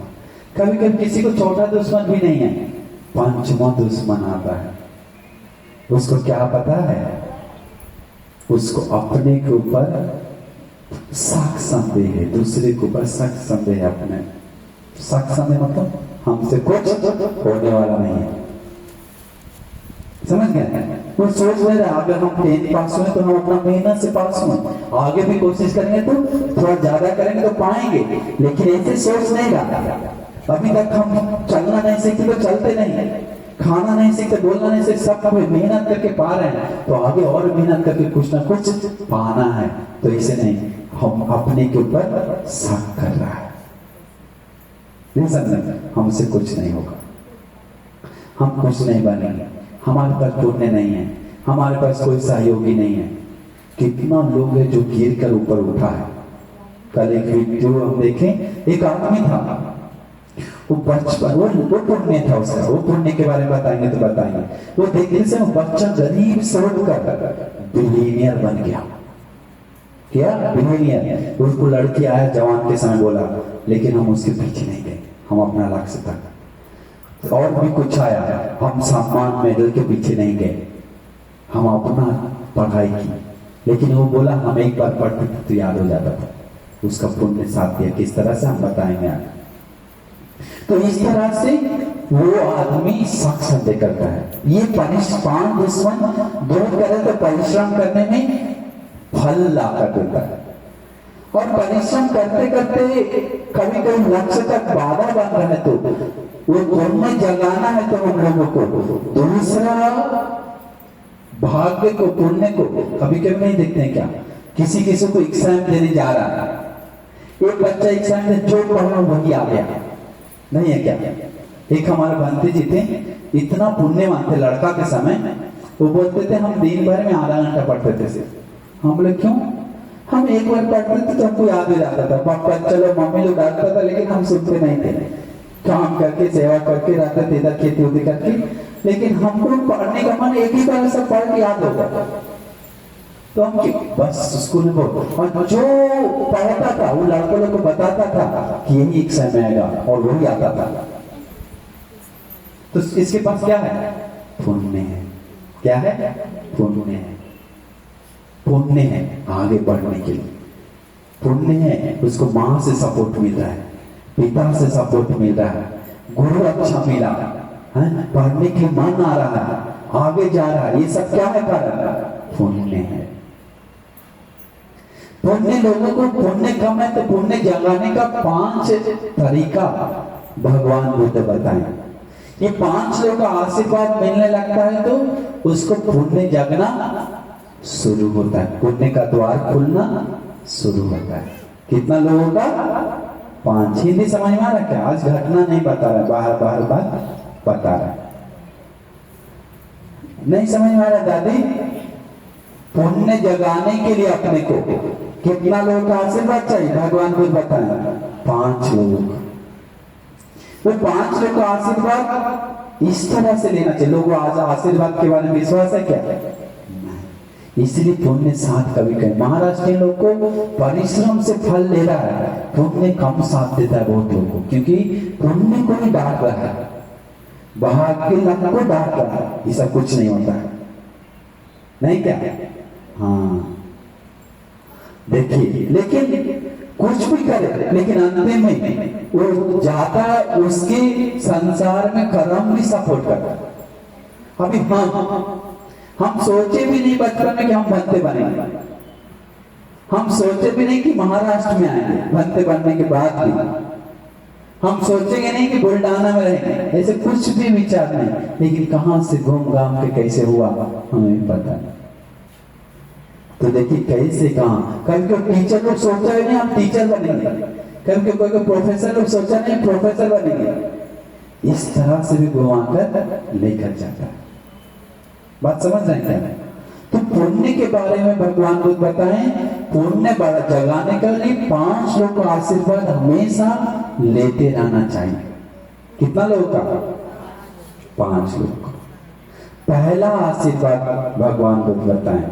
कभी कभी किसी को चौथा दुश्मन भी नहीं है, पांचवा दुश्मन आता है। उसको क्या पता है? उसको अपने के ऊपर शक संदेह है, दूसरे के ऊपर शक संदेह है। अपने शक संदेह मतलब हमसे कुछ होने वाला नहीं है, समझ गए? वो सोच ले रहा है अगर हम 10th पास हुए तो हम अपना मेहनत से पास हुए, आगे भी कोशिश करेंगे तो थोड़ा ज्यादा करेंगे तो पाएंगे, लेकिन ऐसे सोच नहीं रहा। अभी तक हम चलना नहीं सीखते तो चलते नहीं, खाना नहीं सीखते, बोलना नहीं सीखते, सब कोई मेहनत करके पा रहे हैं तो आगे और मेहनत करके कुछ ना कुछ पाना है। तो इसे नहीं, हम अपने के ऊपर शक कर रहा है, नहीं समझे? हमसे कुछ नहीं होगा, हम कुछ नहीं बनेंगे, हमारे पास पुण्य नहीं है, हमारे पास कोई सहयोगी नहीं है। कितना लोग है जो गिर कर ऊपर उठा है। कल एक वीडियो हम देखें, एक आदमी था, वो बचपन वो पुण्य था उसका, वो पुण्य के बारे में बताएंगे तो बताएंगे। वो देखने से वो बच्चा गरीब से उठकर बिलियनियर बन गया। क्या बिलियनियर? उसको लड़की आया जवान के समय, बोला लेकिन हम उसके पीछे नहीं गए, हम अपना लक्ष्य तक। और भी कुछ आया, हम सम्मान मेडल के पीछे नहीं गए, हम अपना पढ़ाई की। लेकिन वो बोला हम एक बार पढ़ते थे तो याद हो जाता था। उसका पुण्य साथ दिया। किस तरह से हम बताएंगे आगे। तो इस तरह से वो आदमी शक संदेह करता है। ये पांच दुश्मन दूर करे तो परिश्रम करने में फल ला कर देता है, और परिश्रम करते करते कभी कभी लक्ष्य तक बाधा बन रहा है तो वो पुण्य जगाना है। तो हम लोगों को दूसरा भाग्य को, पुण्य को कभी कभी नहीं देखते हैं क्या? किसी किसी को एग्जाम देने जा रहा है, एक बच्चा एग्जाम में जो पढ़ना वही आ गया, नहीं है क्या? एक हमारे भंते जी थे, इतना पुण्यवान थे लड़का के समय, वो बोलते थे हम दिन भर में आधा घंटा पढ़ते थे। हम बोले क्यों? हम एक बार पढ़ते थे तो हमको याद हो जाता था। पापा चलो मम्मी लोग डांटता था, लेकिन हम सुनते नहीं थे। काम करके सेवा करके रहते थे, इधर खेती उधर करके, लेकिन हमको पढ़ने का मन एक ही बार सब पढ़ के याद होता था। तो हम बस स्कूल में और जो पढ़ता था वो लड़कों लोग को बताता था कि यही एग्जाम में आएगा, और वही आता था। तो इसके पास क्या है? पुण्य है। क्या है? पुण्य है। पुण्य है आगे बढ़ने के लिए, पुण्य है। उसको मां से सपोर्ट मिल रहा है, पिता से सपोर्ट मिल रहा है, गुरु अच्छा मिला है, पढ़ने के मन आ रहा है, आगे जा रहा है। ये सब क्या है? कारण पुण्य है। पुण्य लोगों को पुण्य कम है तो पुण्य जगाने का 5 तरीका भगवान बुद्ध बताए। ये 5 लोगों का आशीर्वाद मिलने लगता है तो उसको पुण्य जगना शुरू होता है, पुण्य का द्वार खुलना शुरू होता है। कितना लोगों का? 5। हिंदी समझ में आ रहा है क्या? आज घटना नहीं बता रहा, बाहर बाहर बात बता रहा, नहीं समझ में आ रहा दादी? पुण्य जगाने के लिए अपने को कितना लोगों का आशीर्वाद चाहिए? भगवान को बताया 5 लोग। वो 5 लोग का आशीर्वाद इस तरह से लेना चाहिए। लोगों आज आशीर्वाद के बारे में विश्वास है क्या? इसलिए पुण्य साथ कभी कभी महाराष्ट्र लोग को परिश्रम से फल ले रहा है, पुण्य कम साथ देता है बहुत लोगों को, क्योंकि पुण्य को ही डांट रहा है, बाहर के लोगों को डांट रहा है। ये सब कुछ नहीं होता है, नहीं क्या? हाँ देखिए, लेकिन कुछ भी करे, लेकिन अंत में वो जाता है उसके संसार में कर्म भी सपोर्ट करता है। अभी हम सोचे भी नहीं बचपन में कि हम भंते बनेंगे, हम सोचे भी नहीं कि महाराष्ट्र में आएंगे भंते बनने के बाद भी, हम सोचेंगे नहीं कि बुल्डाना में रहेंगे, ऐसे कुछ भी विचार नहीं। लेकिन कहां से घूम घाम के कैसे हुआ हमें पता नहीं। तो देखिए कैसे कहां, कभी कोई टीचर लोग सोचा ही नहीं हम टीचर बनेंगे, कभी कोई प्रोफेसर लोग सोचा नहीं प्रोफेसर बनेंगे। इस तरह से भी घुमाकर लेकर जाता है। बात समझ रहे हैं? तो पुण्य के बारे में भगवान बुद्ध बताएं, पुण्य जगाने के लिए 5 लोग का आशीर्वाद हमेशा लेते रहना चाहिए। कितना लोगों का? 5 लोग का। पहला आशीर्वाद भगवान को बताएं,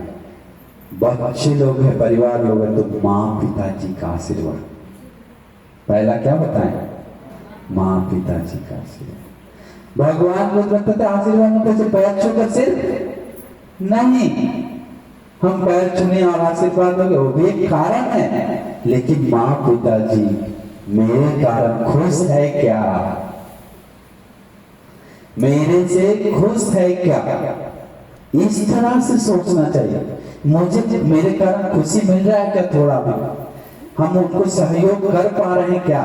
बच्चे लोग हैं, परिवार लोग हैं, तो माँ पिताजी का आशीर्वाद। पहला क्या बताएं? माँ पिताजी का आशीर्वाद। भगवान को बताते आशीर्वाद में कैसे? पैर छूकर सिर्फ नहीं, हम पैर छूने और आशीर्वाद दोगे वो भी एक कारण है, लेकिन माँ पिताजी मेरे कारण खुश है क्या? मेरे से खुश है क्या? इस तरह से सोचना चाहिए। मुझे मेरे कारण खुशी मिल रहा है क्या? थोड़ा भी हम उनको सहयोग कर पा रहे हैं क्या?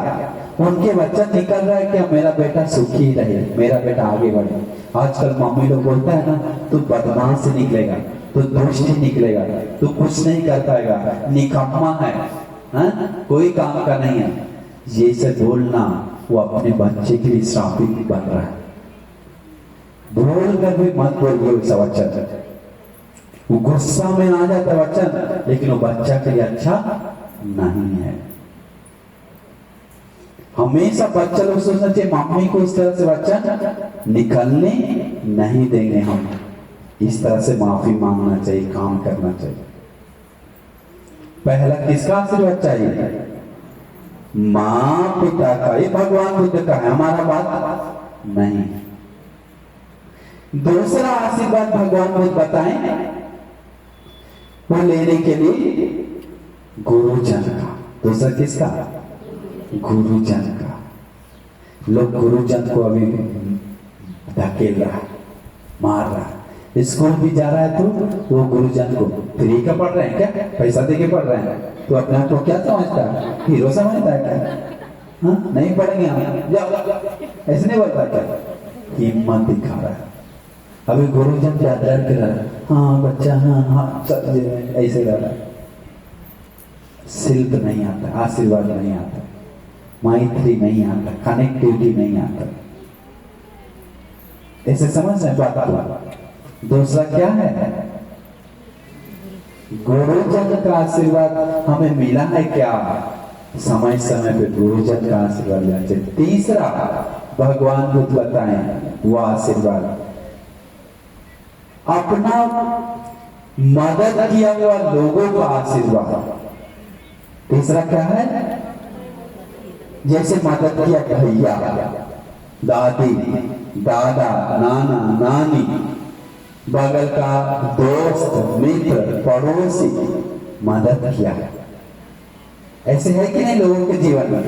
उनके बच्चा निकल रहा है क्या? मेरा बेटा सुखी रहे, मेरा बेटा आगे बढ़े। आजकल मम्मी लोग बोलता है ना, तू बदमाश से निकलेगा, तू दुष्ट ही निकलेगा, तू कुछ नहीं कर पाएगा, निकम्मा है, कोई काम का नहीं है। ये सब बोलना वो अपने बच्चे के लिए श्रापित बन रहा है। बोल कर भी मत बोल ऐसा वचन, वो गुस्सा में आ जाता है वचन, लेकिन वो बच्चा के लिए अच्छा नहीं है। हमेशा बच्चा लोग सोचना चाहिए मम्मी को इस तरह से वचन निकलने नहीं देंगे, हम इस तरह से माफी मांगना चाहिए, काम करना चाहिए। पहला किसका आशीर्वाद चाहिए? माँ पिता का। ये भगवान बुद्ध का है, हमारा बात नहीं। दूसरा आशीर्वाद भगवान बुद्ध बताएं वो लेने के लिए गुरुजन का। दूसरा किसका? गुरुजन का। लोग गुरुजन को अभी धकेल रहा है, मार रहा है। स्कूल भी जा रहा है तो वो गुरुजन को फ्री का पढ़ रहे हैं क्या? पैसा दे के पढ़ रहे हैं, तो अपने आप को क्या समझता है? हीरो समझता है क्या? हाँ, नहीं पढ़ेंगे हम, ऐसे नहीं बोलता क्या? हिम्मत दिखा रहा है। अभी गुरुजन क्या डर के रहा है, हाँ बच्चा, हाँ ऐसे रहा है। शिल्प नहीं आता, आशीर्वाद नहीं आता, मैत्री नहीं आता, कनेक्टिविटी नहीं आता। ऐसे समझ रहे बात को? दूसरा क्या है? गुरुजन का आशीर्वाद हमें मिला है क्या? समय समय पे गुरुजन का आशीर्वाद लेना चाहिए। तीसरा भगवान बुद्ध बताएं वो आशीर्वाद अपना मदद किया हुआ लोगों का आशीर्वाद। तीसरा क्या है? जैसे मदद किया भैया, दादी, दादा, नाना, नानी, बगल का दोस्त, मित्र, पड़ोसी, मदद किया। ऐसे है कि नहीं लोगों के जीवन में?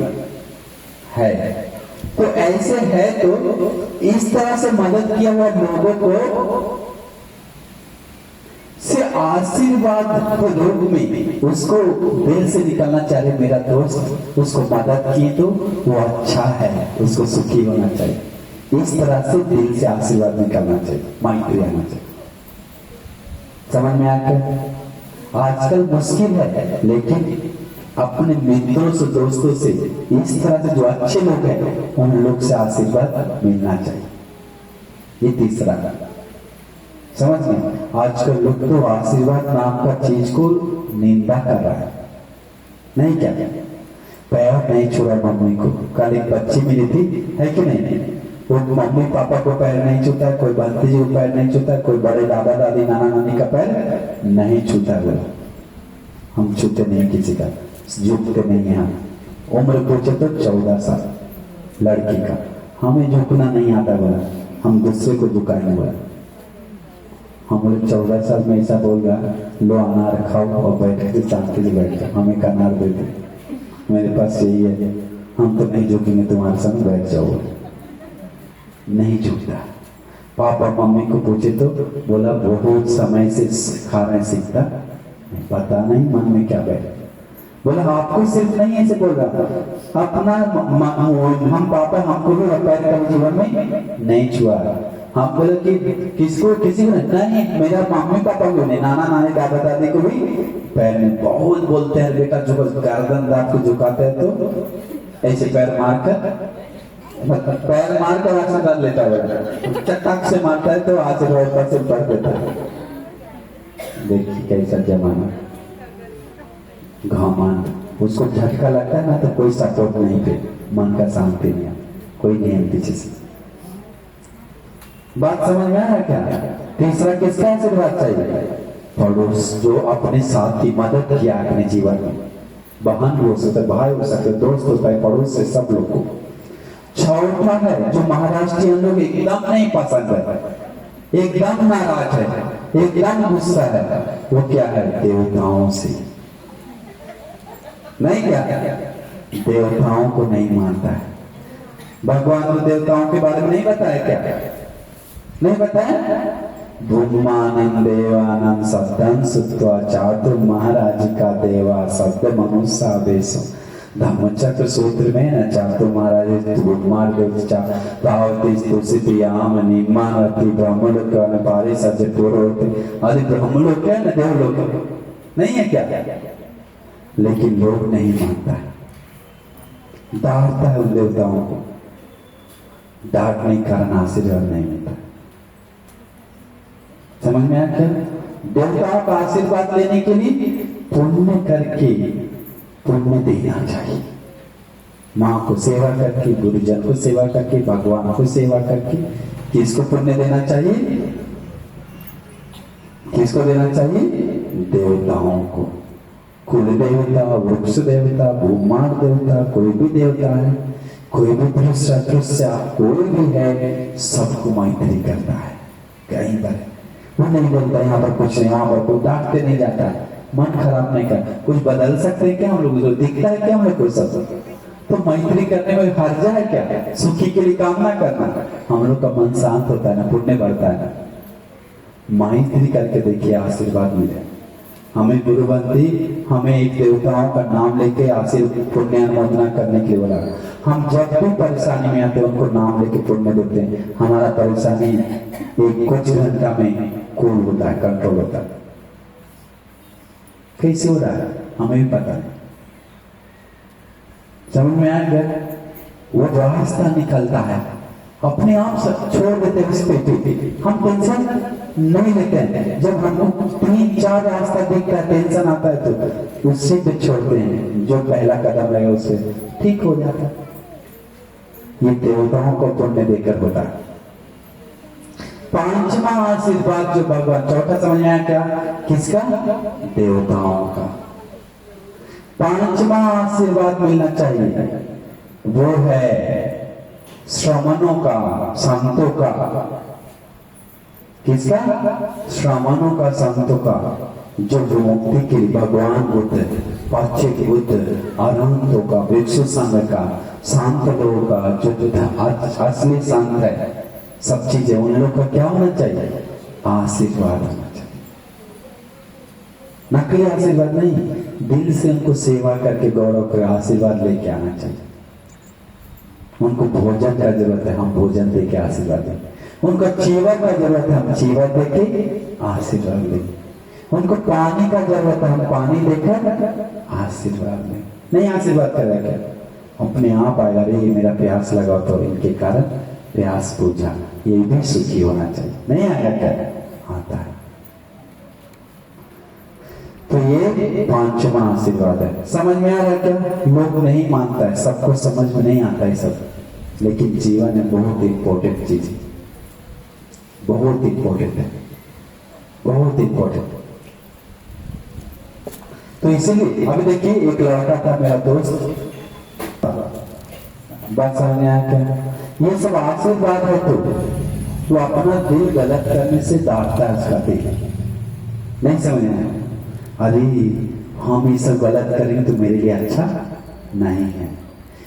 है। तो ऐसे है तो इस तरह से मदद किया हुआ लोगों को से आशीर्वाद के रूप में उसको दिल से निकलना चाहिए, मेरा दोस्त उसको मदद की तो वो अच्छा है, उसको सुखी होना चाहिए। इस तरह से दिल से आशीर्वाद निकलना चाहिए, मैत्री आना चाहिए। समझ में आ गया? आजकल मुश्किल है, लेकिन अपने मित्रों से, दोस्तों से, इस तरह से जो अच्छे लोग हैं उन लोग से आशीर्वाद मिलना चाहिए। ये तीसरा का समझ में। आजकल लोग तो आशीर्वाद नाम का चीज को निंदा कर रहा है। नहीं क्या? पैर नहीं छुआ मम्मी को। कल एक बच्ची मिली थी, है कि नहीं? वो मम्मी पापा को पैर नहीं छूता है, कोई भतीजी को पैर नहीं छूता है, कोई बड़े दादा दादी नाना नानी का पैर नहीं छूता है। बोला हम छूते नहीं किसी का, झुकते नहीं है हम। उम्र पूछे तो 14 साल लड़की का, हमें झुकना नहीं आता। बोला हम दूसरे को झुकाएंगे। बोला हम बोले 14 साल में ऐसा बोल रहा, लो अनार खाओ और बैठ के शांति से बैठ जाओ, हमें का अनार दे दे, मेरे पास यही है, हम तो नहीं झुकेंगे, तुम्हारे संग बैठ जाओ। नहीं झुकता। पापा मम्मी को पूछे तो बोला बहुत समय से खा रहे सीखता, पता नहीं मन में क्या बैठ। बोला आपको सिर्फ नहीं ऐसे बोल रहा, अपना हम पापा हमको भी पैर का जीवन में नहीं छुआ। हम बोले कि किसको, किसी को नहीं, मेरा मम्मी पापा को नहीं, नाना नानी दादा दादी को भी पैर में बहुत बोलते हैं बेटा, जो गर्दन रात को झुकाते हैं तो ऐसे पैर मारकर ऐसा कर लेता है, चटाक से मारता है तो आशीर्वाद पर से पढ़ देता है। देखिए कैसा जमाना। घमंड, उसको झटका लगता है ना तो कोई सपोर्ट नहीं पे, मन का शांति नहीं, कोई नहीं है पीछे से। बात समझ में आया क्या? तीसरा किसका आशीर्वाद चाहिए? पड़ोस, जो अपने साथ की मदद किया अपने जीवन में, बहन हो सकते, भाई हो सकते, दोस्त होता है, पड़ोस से सब लोग को। चौथा है जो महाराष्ट्रियन लोग एकदम नहीं पसंद है, एकदम नाराज है, एकदम गुस्सा है, वो क्या है? देवताओं से। नहीं क्या? देवताओं को नहीं मानता है। भगवान को देवताओं के बारे में नहीं बताया क्या? नहीं बताया? भूमानंद देवानंद सद्दन सुत्वा चातुर महाराज का देवा शब्द मनुष्य बेसो। धम्मचक्र सूत्र में न चातुर महाराज भूमार देवचा पावती स्तुति याम निम्मानति ब्रह्मलोक न पारे सज पूर्वते। अरे ब्रह्मलोक है न देवलोक नहीं है क्या? लेकिन लोग नहीं मानता है, डांटता है उन देवताओं को, डांटने के कारण आशीर्वाद नहीं मिलता। समझ में आया क्या? देवताओं का आशीर्वाद लेने के लिए पुण्य करके, पुण्य देना चाहिए। माँ को सेवा करके, गुरुजन को सेवा करके, भगवान को सेवा करके, किसको पुण्य देना चाहिए? किसको देना चाहिए? देवताओं को। कुल देवता, वृक्ष देवता, भूमार देवता, कोई भी देवता है, कोई भी दृश्य कोई भी है, सबको मैत्री करता है। कहीं पर वो नहीं बोलता यहाँ पर कुछ नहीं, वहां पर कोई डांटते नहीं जाता है, मन खराब नहीं कर। कुछ बदल सकते हैं क्या हम लोग? जो दिखता है क्या हमें कोई सब? तो मैत्री करने में हर्जा है क्या? सुखी के लिए कामना करना, हम लोग का मन शांत होता है ना, पुण्य बढ़ता है ना। मैत्री करके देखिए, आशीर्वाद मिले। हमें गुरुबंदी, हमें एक देवताओं का नाम लेके आशीर्वाद पुण्य अनुमोदना करने के लिए बोला। हम जब भी परेशानी में आते हैं उनको नाम लेके पुण्य देते हैं, हमारा परेशानी एक कुछ घंटा में कूल होता है, कंट्रोल होता है। कैसे हो रहा है हमें भी पता नहीं। समझ में आ गया? वो रास्ता निकलता है, अपने आप सब छोड़ देते हैं उस पे। हम टेंशन नहीं लेते हैं। जब हमको 3-4 रास्ता दिखता है, टेंशन आता है तो उससे पे छोड़ते हैं, जो पहला कदम रहेगा उससे ठीक हो जाता है। ये देवताओं को पुण्य देकर होता है। पांचवा आशीर्वाद जो भगवान, चौथा समझ में आया क्या? किसका? देवताओं का। पांचवा आशीर्वाद मिलना चाहिए, वो है श्रमणों का, संतों का। किसका? श्रमणों का, संतों का, जो विमुक्ति के लिए भगवान बुद्ध, पाश्चित बुद्ध, अरहंतों का, भिक्षु संघ का, शांत लोगों का, जो असली संत है, सब चीजें उन लोग का क्या होना चाहिए? आशीर्वाद होना चाहिए। नकली आशीर्वाद नहीं, दिल से उनको सेवा करके गौरव कर आशीर्वाद लेके आना चाहिए। उनको भोजन का जरूरत है, हम भोजन दे के आशीर्वाद दें। उनको चीवर का जरूरत है, हम चीवर दे के आशीर्वाद दें। उनको पानी का जरूरत है, हम पानी देकर आशीर्वाद दें। नहीं आशीर्वाद करेगा क्या? अपने आप आएगा, अरे ये मेरा प्यास लगा तो इनके कारण प्यास पूजा, ये भी सुखी होना चाहिए। नहीं आएगा क्या? आता है। तो ये पांचवा आशीर्वाद है। समझ में आ रहा है क्या? लोग नहीं मानता है, सबको समझ में नहीं आता है सब, लेकिन जीवन में बहुत इंपॉर्टेंट चीज है, बहुत इंपॉर्टेंट है, बहुत इंपॉर्टेंट। तो इसीलिए अभी देखिए, एक लड़का था मेरा दोस्त, बात समझ में आया क्या? ये सब आशीर्वाद है। तो अपना दिल गलत करने से डांटता है उसका दिल। नहीं समझ में आया? अरे हम ये सब गलत करेंगे तो मेरे लिए अच्छा नहीं है,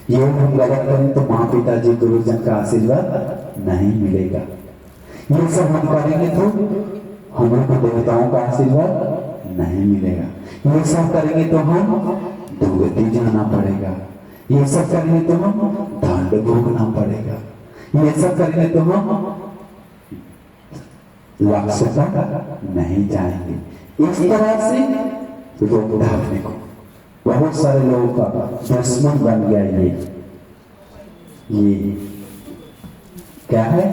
ये हम गलत करें तो माँ पिताजी गुरुजन का आशीर्वाद नहीं मिलेगा, ये सब हम करेंगे तो हमें को देवताओं का आशीर्वाद नहीं मिलेगा, ये सब करेंगे तो हम दुर्गति जाना पड़ेगा, ये सब करेंगे तो हम दंड भोगना पड़ेगा, ये सब करेंगे तो हम लक्ष्य तक नहीं जाएंगे। इस तरह से लोग ढालने को बहुत सारे लोगों का दुश्मन बन गया। ये क्या है?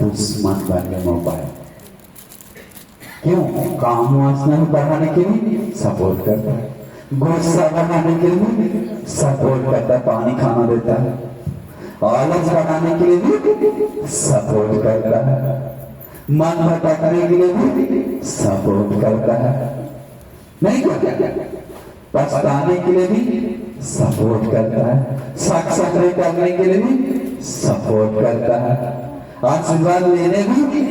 दुश्मन बन गया मोबाइल। क्यों? काम वासना में बढ़ाने के लिए सपोर्ट करता है, गुस्सा बनाने के लिए सपोर्ट करता है, पानी खाना देता है। आलस बनाने के लिए भी सपोर्ट करता है, मन भटकने के लिए भी सपोर्ट करता है, नहीं करता, पछताने के लिए भी सपोर्ट करता है, शक सकरे करने के लिए भी सपोर्ट करता है, आशीर्वाद लेने भी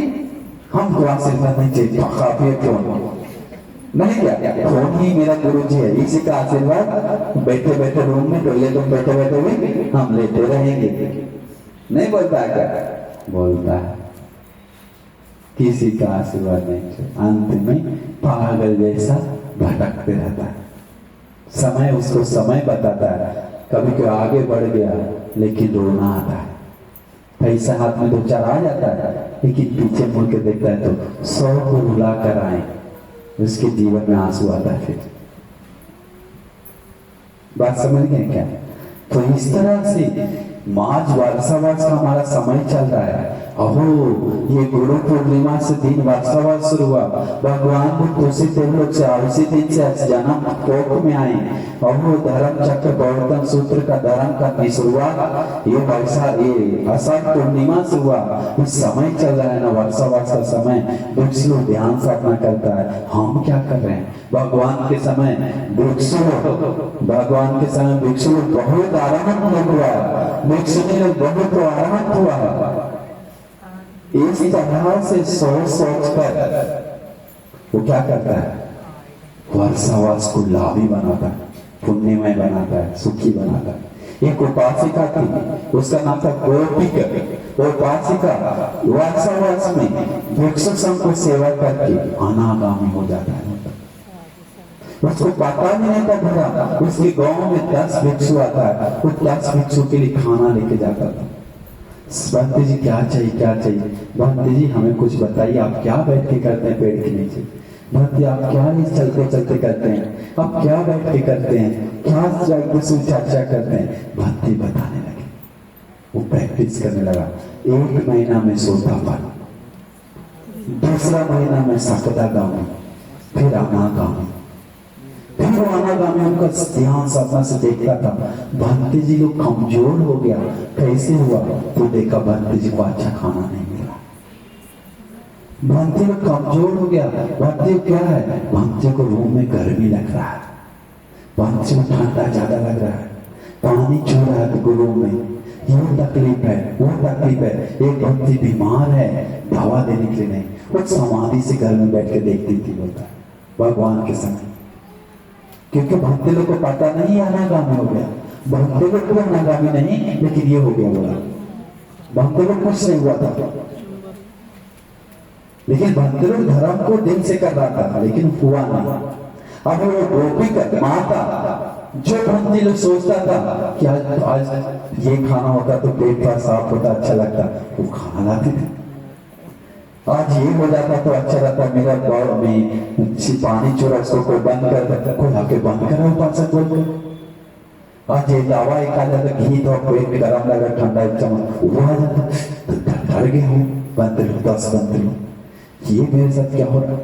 हमको आशीर्वाद नहीं चाहिए, काफी क्यों नहीं, क्या फोन ही मेरा गुरु जी है, इसी का आशीर्वाद बैठे बैठे रूम में टोले तुम बैठे बैठे भी हम लेते रहेंगे। नहीं बोलता क्या? बोलता है, किसी का आशीर्वाद नहीं चाहिए, अंत में पागल जैसा भटकते रहता है। समय उसको समय बताता है, कभी कोई आगे बढ़ गया लेकिन रोना आता है, पैसा हाथ में 2-4 आ जाता है लेकिन पीछे मुड़ के देखता है तो 100 को रुला कर आए, उसके जीवन में आंसू आता है। फिर बात समझ गए क्या? तो इस तरह से मार्च वर्षावास का हमारा समय चल रहा है। अहो ये गुरु पूर्णिमा से दिन वर्षावास शुरू हुआ, भगवान बुद्ध उसी देवलोक से उसी दिन से जन्म कोख में आए। अहो धर्म चक्र प्रवर्तन सूत्र का धर्म का शुरुआत ये वर्षा ये अषाढ़ पूर्णिमा से हुआ। इस समय चल रहा है ना वर्षावास का समय, वृक्ष लोग ध्यान साधना करता है। हम क्या कर रहे हैं? भगवान के समय वृक्ष भगवान के समय वृक्ष बहुत आराम हुआ, वृक्ष में बहुत आराम हुआ। इस तरह से सोच कर वो क्या करता है? वर्षावास को लाभी बनाता है, पुण्यमय बनाता है, सुखी बनाता है। एक उपासिका थी, उसका नाम था गोपिका। वो उपासिका वर्षावास में वृक्ष संग को सेवा करके अनागामी हो जाता है। उसको पता नहीं था भला उसके गांव में 10 भिक्षु आता है, वो 10 भिक्षु के लिए खाना लेके जाता था। भंते जी क्या चाहिए क्या चाहिए? भंते जी हमें कुछ बताइए, आप क्या बैठ के करते हैं पेड़ के नीचे? भंते आप क्या नहीं चलते चलते करते हैं? आप क्या बैठ के करते हैं? क्या चर्चा करते हैं? भंते बताने लगे, वो प्रैक्टिस करने लगा। 1 महीना में सोतापन, दूसरा महीना में सकता गाँव, फिर अनागामी, फिर अनागामी उनका ध्यान साधना से देखता था। भंते जी लोग कमजोर हो गया, कैसे हुआ? तो देखा भंते जी को अच्छा खाना नहीं मिला, भंते लोग कमजोर हो गया। भंते क्या है? भंते को रूम में गर्मी लग रहा है, भंते को ठंडा ज्यादा लग रहा है, पानी छू रहा है तो रूम में, ये तकलीफ है वो तकलीफ है। एक भंती बीमार है, दवा देने के लिए नहीं, वो समाधि से घर में बैठ के देखती थी बोलता भगवान के समय, क्योंकि भक्ति लोग को पता नहीं अनागामी हो गया। भक्ति लोग को अनागामी नहीं, लेकिन ये हो गया बोला, भक्ति लोग कुछ नहीं हुआ था, लेकिन भक्ति लोग धर्म को दिल से कर रहा था, लेकिन हुआ नहीं। अब वो गोपी का माता जो भक्ति लोग सोचता था कि आज ये खाना होता तो पेट थोड़ा साफ होता, अच्छा लगता, वो खाना लाते थे। आज ये हो जाता तो अच्छा रहता, मेरा बाल में पानी चोरा उसको कोई बंद कर देता, कोई आके बंद करा उपासक बोल। आज ये दवा एक आ जाता, घी तो पेट में गरम लगा, ठंडा एक चम्मच वो आ जाता, तो डर गए हो बंद लो 10 बंद लो। ये मेरे साथ क्या हो रहा?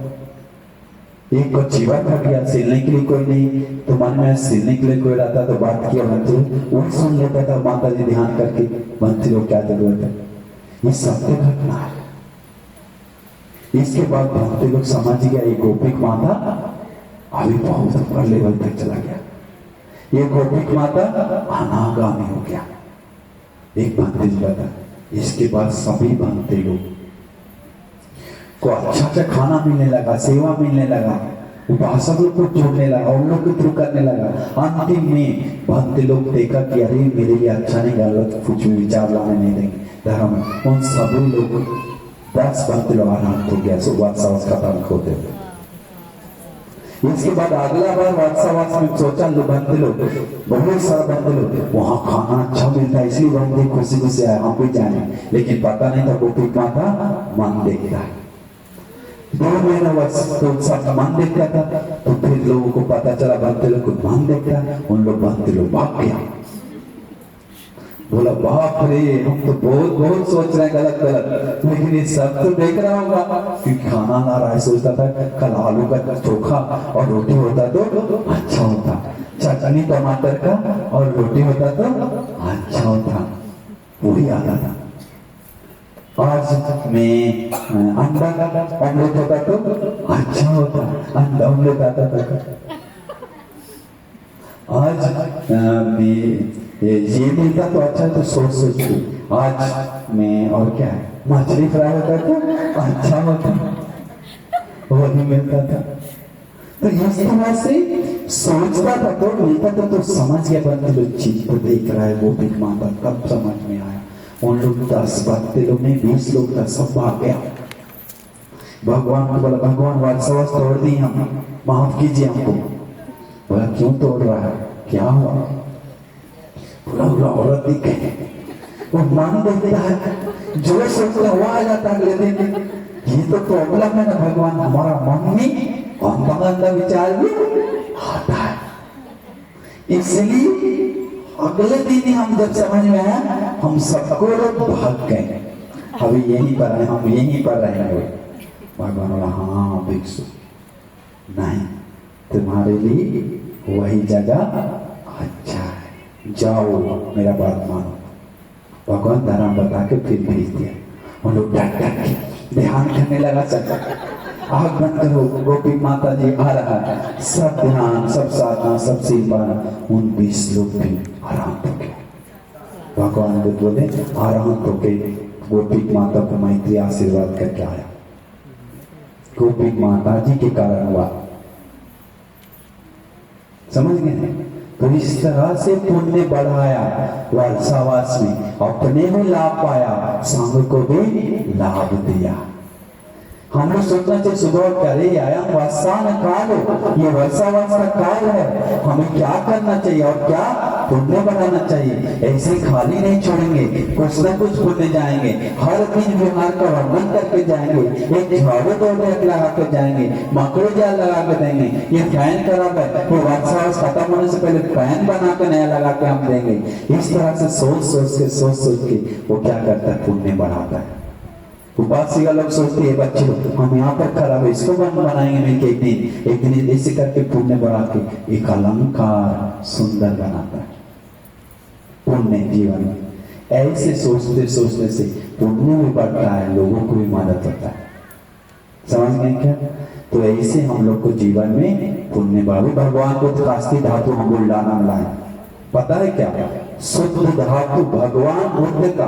एक को जीवा फट गया, सिलने के लिए कोई नहीं, तो मन में सिलने के लिए कोई रहता तो बात किया बनते वो सुन लेता था, माता जी ध्यान करके बनते लोग क्या जरूरत है। ये सत्य घटना है। इसके बाद भक्ति लोग समझ गया ये गोपिक माता अभी बहुत ऊपर लेवल तक चला गया, ये गोपिक माता अनागामी हो गया। एक भक्ति जी बता, इसके बाद सभी भक्ति लोग को अच्छा अच्छा खाना मिलने लगा, सेवा मिलने लगा, उपासक लोग को जोड़ने लगा, उन लोग के थ्रू करने लगा। अंतिम में भक्ति लोग देखा कि अरे मेरे लिए अच्छा नहीं, गलत कुछ विचार लाने नहीं देंगे धर्म। उन सभी लोग 10 भक्ति लोग आराम हो गया, वर्षावास खत्म होते हुए। इसके बाद अगला बार वर्षावास में सोचा लो भक्ति लोग, बहुत सारा भक्ति लोग, वहां खाना अच्छा मिलता है इसलिए भक्ति खुशी खुशी आए, हम भी जाए, लेकिन पता नहीं था गोपी माता मन देखता है। 2 महीना वर्ष तो सब मन देखता था, तो फिर लोगों को पता चला भक्ति लोग को मन देखता है, उन लोग भक्ति लोग भाग गया। बोला बाप रे, हम तो बहुत बहुत सोच रहे हैं गलत गलत, लेकिन ये सब तो देख रहा होगा कि खाना ला रहा है। सोचता था कल आलू का चोखा और रोटी होता तो अच्छा होता, चटनी टमाटर का और रोटी होता तो अच्छा होता, वही आता था। आज मैं अंडा का ऑमलेट होता तो अच्छा होता, अंडा ऑमलेट आता था। आज मैं ये मिलता तो अच्छा, तो सोच के आज मैं और क्या है मछली फ्राई होता तो अच्छा होता, वो नहीं मिलता था। तो इस तरह से सोचता था तो मिलता था, तो समझ गया बंद लोग चीज को देख रहा है वो भी माता, तब समझ में आया। उन लोग 10 बत्ते लोग नहीं 20 लोग था, सब भाग गया। भगवान को बोला भगवान वात्सवास तोड़ दी, हम माफ कीजिए हमको। बोला क्यों तोड़ रहा है, क्या हुआ? पूरा पूरा औरत दिख गई, वो मन देखता है, जो सोचता है वो आ जाता है अगले दिन। ये तो प्रॉब्लम है ना भगवान, हमारा मन में अंधा विचार भी आता है। इसलिए अगले दिन ही हम जब समझ में आया, हम सबको लोग भाग गए, अभी यहीं पर है, हम यहीं पर रहेंगे। भगवान बोला हाँ भिक्षु, नहीं तुम्हारे लिए वही जगह अच्छा है, जाओ मेरा बात मानो। भगवान धर्म बता के फिर भेज दिया। उन लोग डट डट के ध्यान करने लगा, सब आग बंद करो, गोपी माता जी आ रहा है, सब ध्यान, सब साधना, सब सेवा। उन 20 लोग भी आराम हो गए। भगवान को बोले आराम हो गए, गोपी माता को मैत्री आशीर्वाद करके आया। गोपी माता जी के कारण हुआ, समझ गए? तो इस तरह से पुण्य बढ़ाया, वर्षावास में अपने में लाभ पाया, संघ को भी लाभ दिया। हम लोग सोचना चाहिए सुबह करे आया वर्षान काल, ये वर्षावास का काल है, हमें क्या करना चाहिए और क्या पुण्य बनाना चाहिए। ऐसे खाली नहीं छोड़ेंगे, कुछ न कुछ पुण्य जाएंगे, हर दिन व्यवहार का वर्णन करके जाएंगे, एक झाड़ू दौड़ लगा के जाएंगे, मकड़ी जाल लगा के देंगे, ये फैन खराब है, वो वर्षावास खत्म होने से पहले फैन बना के नया लगा के हम देंगे। इस तरह से सोच के वो क्या करता है, पुण्य बढ़ाता है। उपासिका लोग सोचते हैं बच्चे हम यहाँ पर खराब है, इसको बनाएंगे नहीं, एक दिन ऐसे करके पुण्य बढ़ा के एक अलंकार सुंदर बनाता है पुण्य जीवन में। ऐसे सोचते सोचते से पुण्य भी बढ़ता है, लोगों को भी मदद होता है। समझ गए क्या? तो ऐसे हम लोग को जीवन में पुण्य बढ़े। भगवान को कास्ती धातु हम बुल्डाना लाए, पता है क्या? शुद्ध धातु भगवान बुद्ध का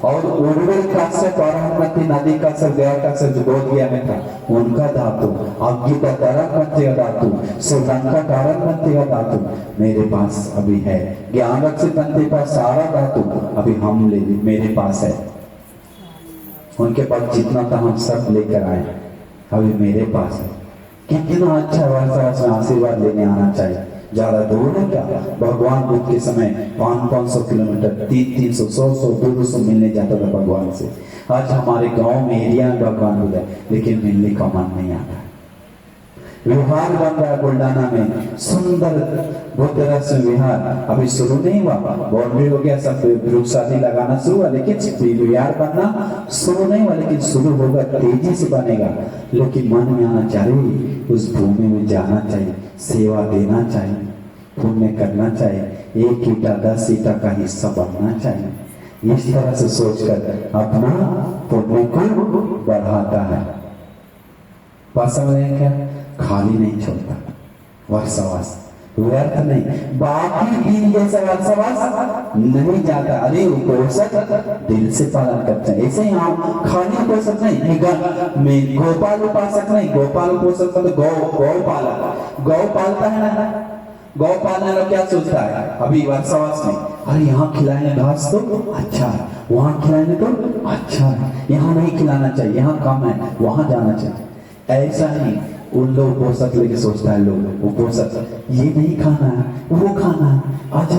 और उर्वर का से पारहमती नदी का से गया का से बोधगया में था, उनका धातु, अग्नि का तारकमंत्री का धातु, श्रीलंका तारकमंत्री का धातु मेरे पास अभी है। ज्ञान रक्षितंत्री का सारा धातु अभी हम ले मेरे पास है। उनके पास जितना था हम सब लेकर आए, अभी मेरे पास है। कितना अच्छा वर्षावास में आशीर्वाद लेने आना चाहिए। ज्यादा दूर है क्या? भगवान बुद्ध के समय 500-500 किलोमीटर, 300-300, 100-100, 200 मिलने जाता था भगवान से। आज हमारे गांव में एरिया में भगवान बुद्ध है, लेकिन मिलने का मन नहीं आता। विहार बन रहा है बुल्डाना में, सुंदर बुद्ध रस विहार अभी शुरू नहीं हुआ, बाउंड्री हो गया, सब वृक्ष आदि लगाना शुरू हुआ, लेकिन विहार बनना शुरू नहीं हुआ, लेकिन शुरू होगा, तेजी से बनेगा। लेकिन मन में आना चाहिए, उस भूमि में जाना चाहिए, सेवा देना चाहिए, पुण्य करना चाहिए, 1 ईटा 10 ईटा का हिस्सा बनना चाहिए। इस तरह से सोचकर अपना पुण्य को बढ़ाता है। बात समझ रहे क्या? खाली नहीं छोड़ता वर्षावास, व्यर्थ नहीं। बाकी दिन जैसा वर्षावास नहीं जाता। अरे उपोषक दिल से पालन करते हैं, ऐसे ही हम खाली उपोषक नहीं, में गोपाल उपासक नहीं। गोपाल उपोषक तो गौ पालक, गौ पालता है ना, गौ पालने वाला क्या सोचता है अभी वर्षावास में, अरे यहाँ खिलाएंगे घास तो अच्छा है, वहां खिलाएंगे तो अच्छा है, यहाँ नहीं खिलाना चाहिए, यहाँ कम है, वहां जाना चाहिए। ऐसा नहीं, उन लोग उपोषक लेके सोचता है, लोग उपोषक ये नहीं खाना है, वो खाना है, आज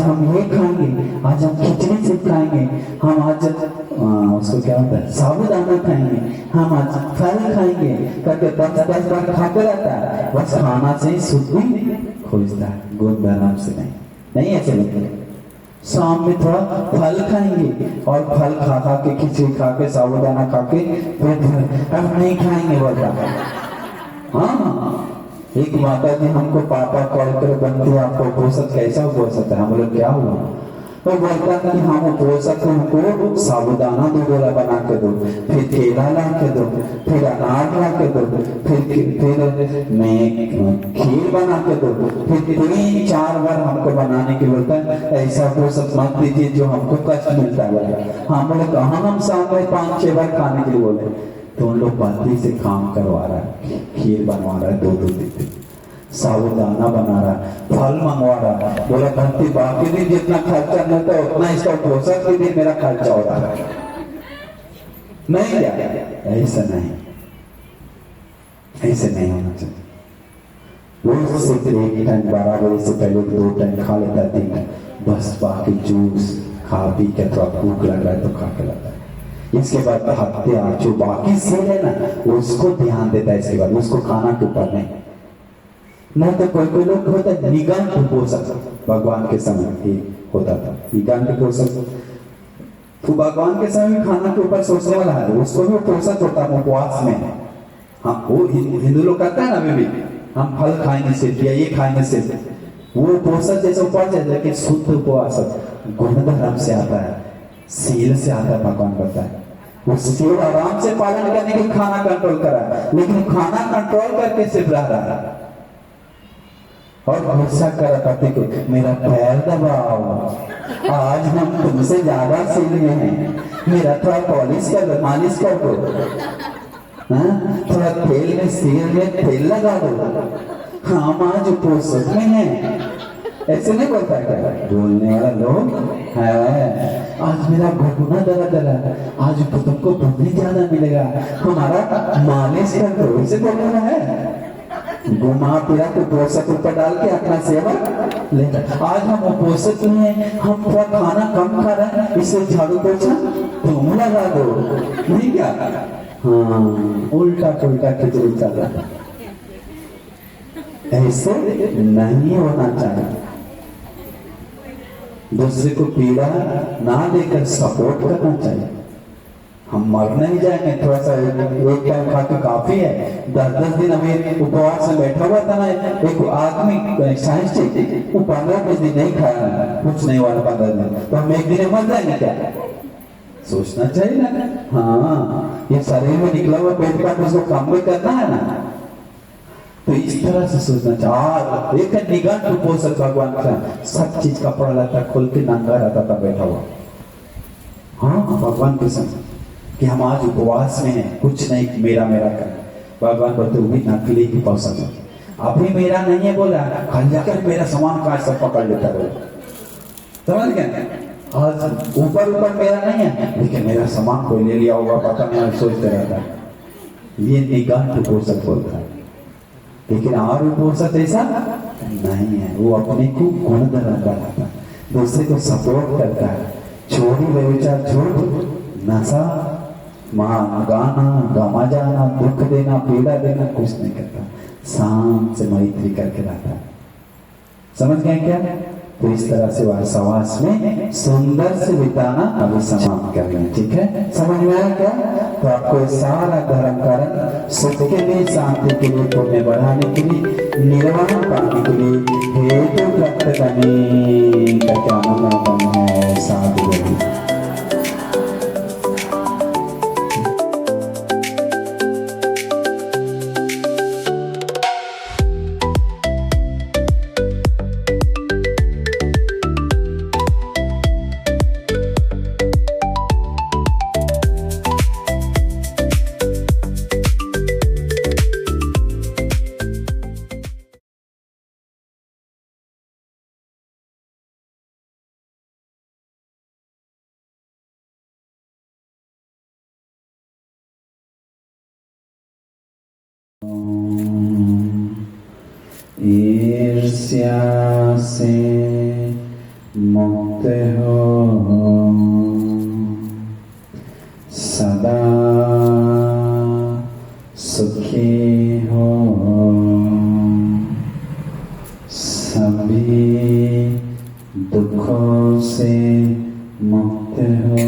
हम ये खाएंगे, आज हम खिचड़ी से खाएंगे, हम आज उसको क्या होता है साबुदाना खाएंगे, हम आज फल खाएंगे करके 10 बार खाते रहता है। बस खाना से ही सुख भी खोजता है, गुण धर्म से नहीं। ऐसे लोग शाम में थोड़ा फल खाएंगे और फल खा खा के खिचड़ी खा के साबुदाना खा के अब नहीं खाएंगे बोलता। हाँ, एक माता जी हमको पापा कॉल कर बनती आपको पोषक कैसा पोषक है, हम लोग क्या हुआ, तो बोलता है कि हम पोषक हमको साबुदाना 2 गोला बना के दो, फिर केला ला के दो, फिर अनार ला के दो, फिर मैं खीर बना के दो, फिर 3-4 बार हमको बनाने के बोलता है। ऐसा पोषक मत दीजिए जो हमको कष्ट मिलता है। हम लोग हम शाम में 5-6 बार खाने के लिए बोले, तो उन लोग पति से काम करवा रहा है, खीर बनवा रहा है 2-2 दिन, साबुदाना बना रहा, फल मंगवा रहा, बोला भक्ति बाकी दिन जितना खर्चा मिलता है उतना इसका पोषक के दिन मेरा खर्चा हो रहा है। नहीं क्या, ऐसा नहीं, ऐसे नहीं होना चाहिए। वो सिर्फ 1 टाइम 12 बजे से पहले 2 टाइम खा लेता है, 3 टाइम, बस बाकी जूस खा पी के थोड़ा भूख लग रहा है तो खा के लगता है। इसके बाद हत्या जो बाकी से है ना उसको ध्यान देता है, इसके बाद उसको खाना के ऊपर नहीं तो कोई लोग होता है निगंठ पोषक, भगवान के समय ही होता था निगंठ पोषक, तो भगवान के समय खाना के ऊपर सोचने वाला है, उसको भी पोषक होता है उपवास में। हाँ, वो हिंदू लोग कहते हैं ना अभी भी हम फल खाएंगे सिर्फ या ये खाएंगे सिर्फ, वो पोषक जैसे उपवास है, लेकिन शुद्ध उपवास गुण धर्म से आता है, सील से आता है। भगवान बताए वो सील आराम से पालन करने के खाना कंट्रोल करा है, लेकिन खाना कंट्रोल करके सिर्फ रह रहा है और गुस्सा कर पति को, मेरा पैर दबाओ, आज हम तुमसे ज्यादा सील में हैं, मेरा थोड़ा पॉलिश कर दो, मालिश कर दो, थोड़ा तेल में सील में तेल लगा दो, हम आज पोषक में हैं। ऐसे नहीं बोलता क्या बोलने वाला लोग है, आज मेरा घुटना दर्द है, आज तुमको पुण्य ज्यादा मिलेगा, हमारा मालिश कर दो, इसे बोलने वाला है। घुमा फिरा के पोषक ऊपर डाल के अपना सेवा लेता। आज हम पोषक नहीं है, हम थोड़ा खाना कम खा रहे हैं, इसे झाड़ू पोछा तुम लगा दो, नहीं क्या? हाँ, उल्टा पुल्टा खिचड़ी चल रहा है, ऐसे नहीं होना चाहिए। दूसरे को पीड़ा ना देकर सपोर्ट करना चाहिए। हम मर नहीं जाएंगे, थोड़ा सा एक टाइम खा के काफी है। 10-10 दिन अभी उपवास में बैठा हुआ था ना एक आदमी साइंटिस्ट, वो 15-20 दिन नहीं खाया, कुछ नहीं हुआ 15 दिन, तो हम एक दिन मर जाएंगे क्या? सोचना चाहिए ना। हाँ, ये शरीर में निकला हुआ पेट का उसको काम भी करना है ना, तो इस तरह से सोचना चाहिए। एक निगंठ पोषक भगवान का सब चीज कपड़ा लता खोल के नंगा रहता था बैठा हुआ। हाँ, भगवान के संग कि हम आज उपवास में हैं, कुछ नहीं मेरा मेरा कर। भगवान बोलते वो भी नकली ही पोषक है, अभी मेरा नहीं है बोला, कल जाकर मेरा सामान काट सब पकड़ लेता बोला, समझ गए? आज ऊपर ऊपर मेरा नहीं है, लेकिन मेरा सामान कोई ले लिया होगा, पता नहीं, सोचते रहता है। ये निगंठ पोषक बोलता है, लेकिन और पोषक ऐसा नहीं है, वो अपने को गुण धर्म बनाता है, दूसरे को सपोर्ट करता है। चोरी व्यभिचार झूठ नशा मान गाना गमा जाना दुख देना पीड़ा देना कुछ नहीं करता, शांत से मैत्री करके रहता है। समझ गए क्या? तो इस तरह से वासवास में सुंदर से बिताना अभी समाप्त कर रहे हैं, ठीक है? समझ में आया क्या? तो आपको सारा धर्म कारण सुख के लिए, शांति के लिए, पुण्य बढ़ाने के लिए, निर्वाण पाने के लिए हेतु प्राप्त करने का क्या नाम है? साधु। ईर्ष्या से मुक्त हो, सदा सुखी हो, सभी दुखों से मुक्त हो,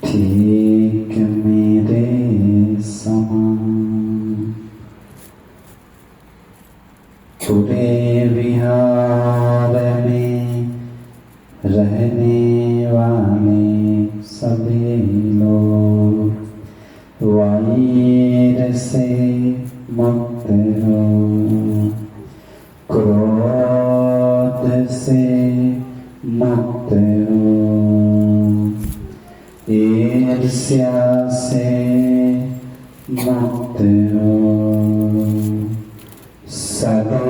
ठीक मेरे समान। पूरे विहार में रहने वाले सभी लोग वैर से मुक्त हो, क्रोध से मुक्त हो, ईर्ष्या से मुक्त हो, सदा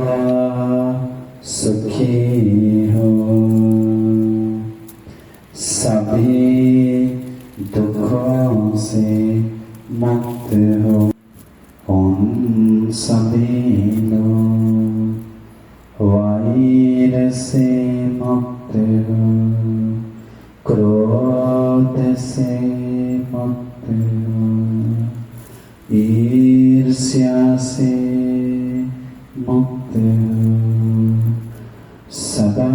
सुखी हो, सभी दुखों से मुक्त हो। उन सभी लोग वैर से मुक्त हो, क्रोध से मुक्त हो, ईर्ष्या से मुक्त हो, सदा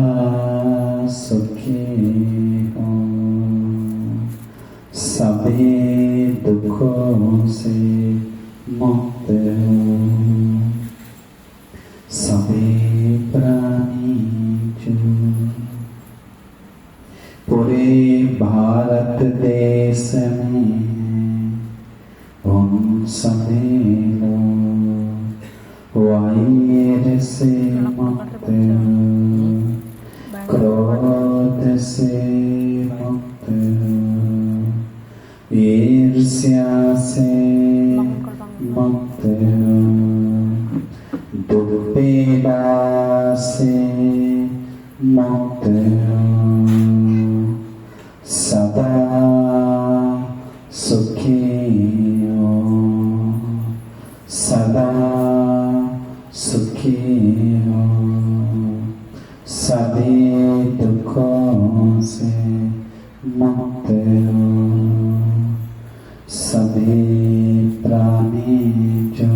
सुखी हो, सभी दुखों से मुक्त हो। सभी प्राणी जो पूरे भारत देश में उन सभी लोग वैर से मुक्त हो, क्रोध से मुक्त हो, ईर्ष्या से मुक्त हो, दुर्बेला से मुक्त हो, सदा सुखी हो, सदा सुखी हो, सभी दुखों से मुक्त हो। सभी प्राणी जो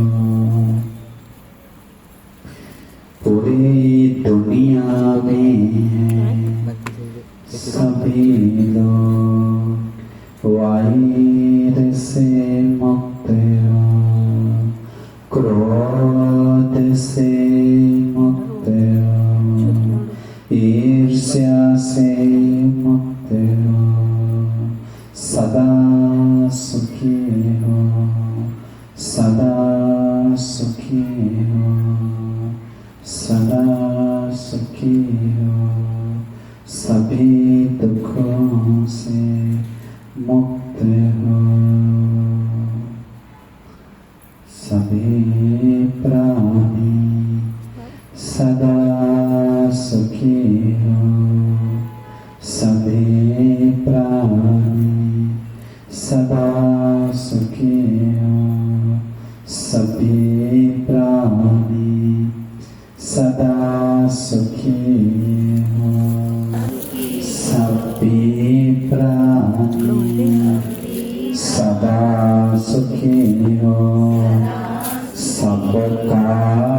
पूरी दुनिया में हैं, सभी लोग वैर से मुक्त हो, क्रोध से मुक्त हो, ईर्ष्या से मुक्त हो, सदा सुखी हो, सदा सुखी हो, सदा सुखी हो, सभी दुखों से मुक्त हो। सभी प्राणी सदा सुखी हो, सभी प्राणी सदा सुखी हो, सभी प्राणी सदा सुखी हो, सभी प्राणी सदा सुखी हो, सबका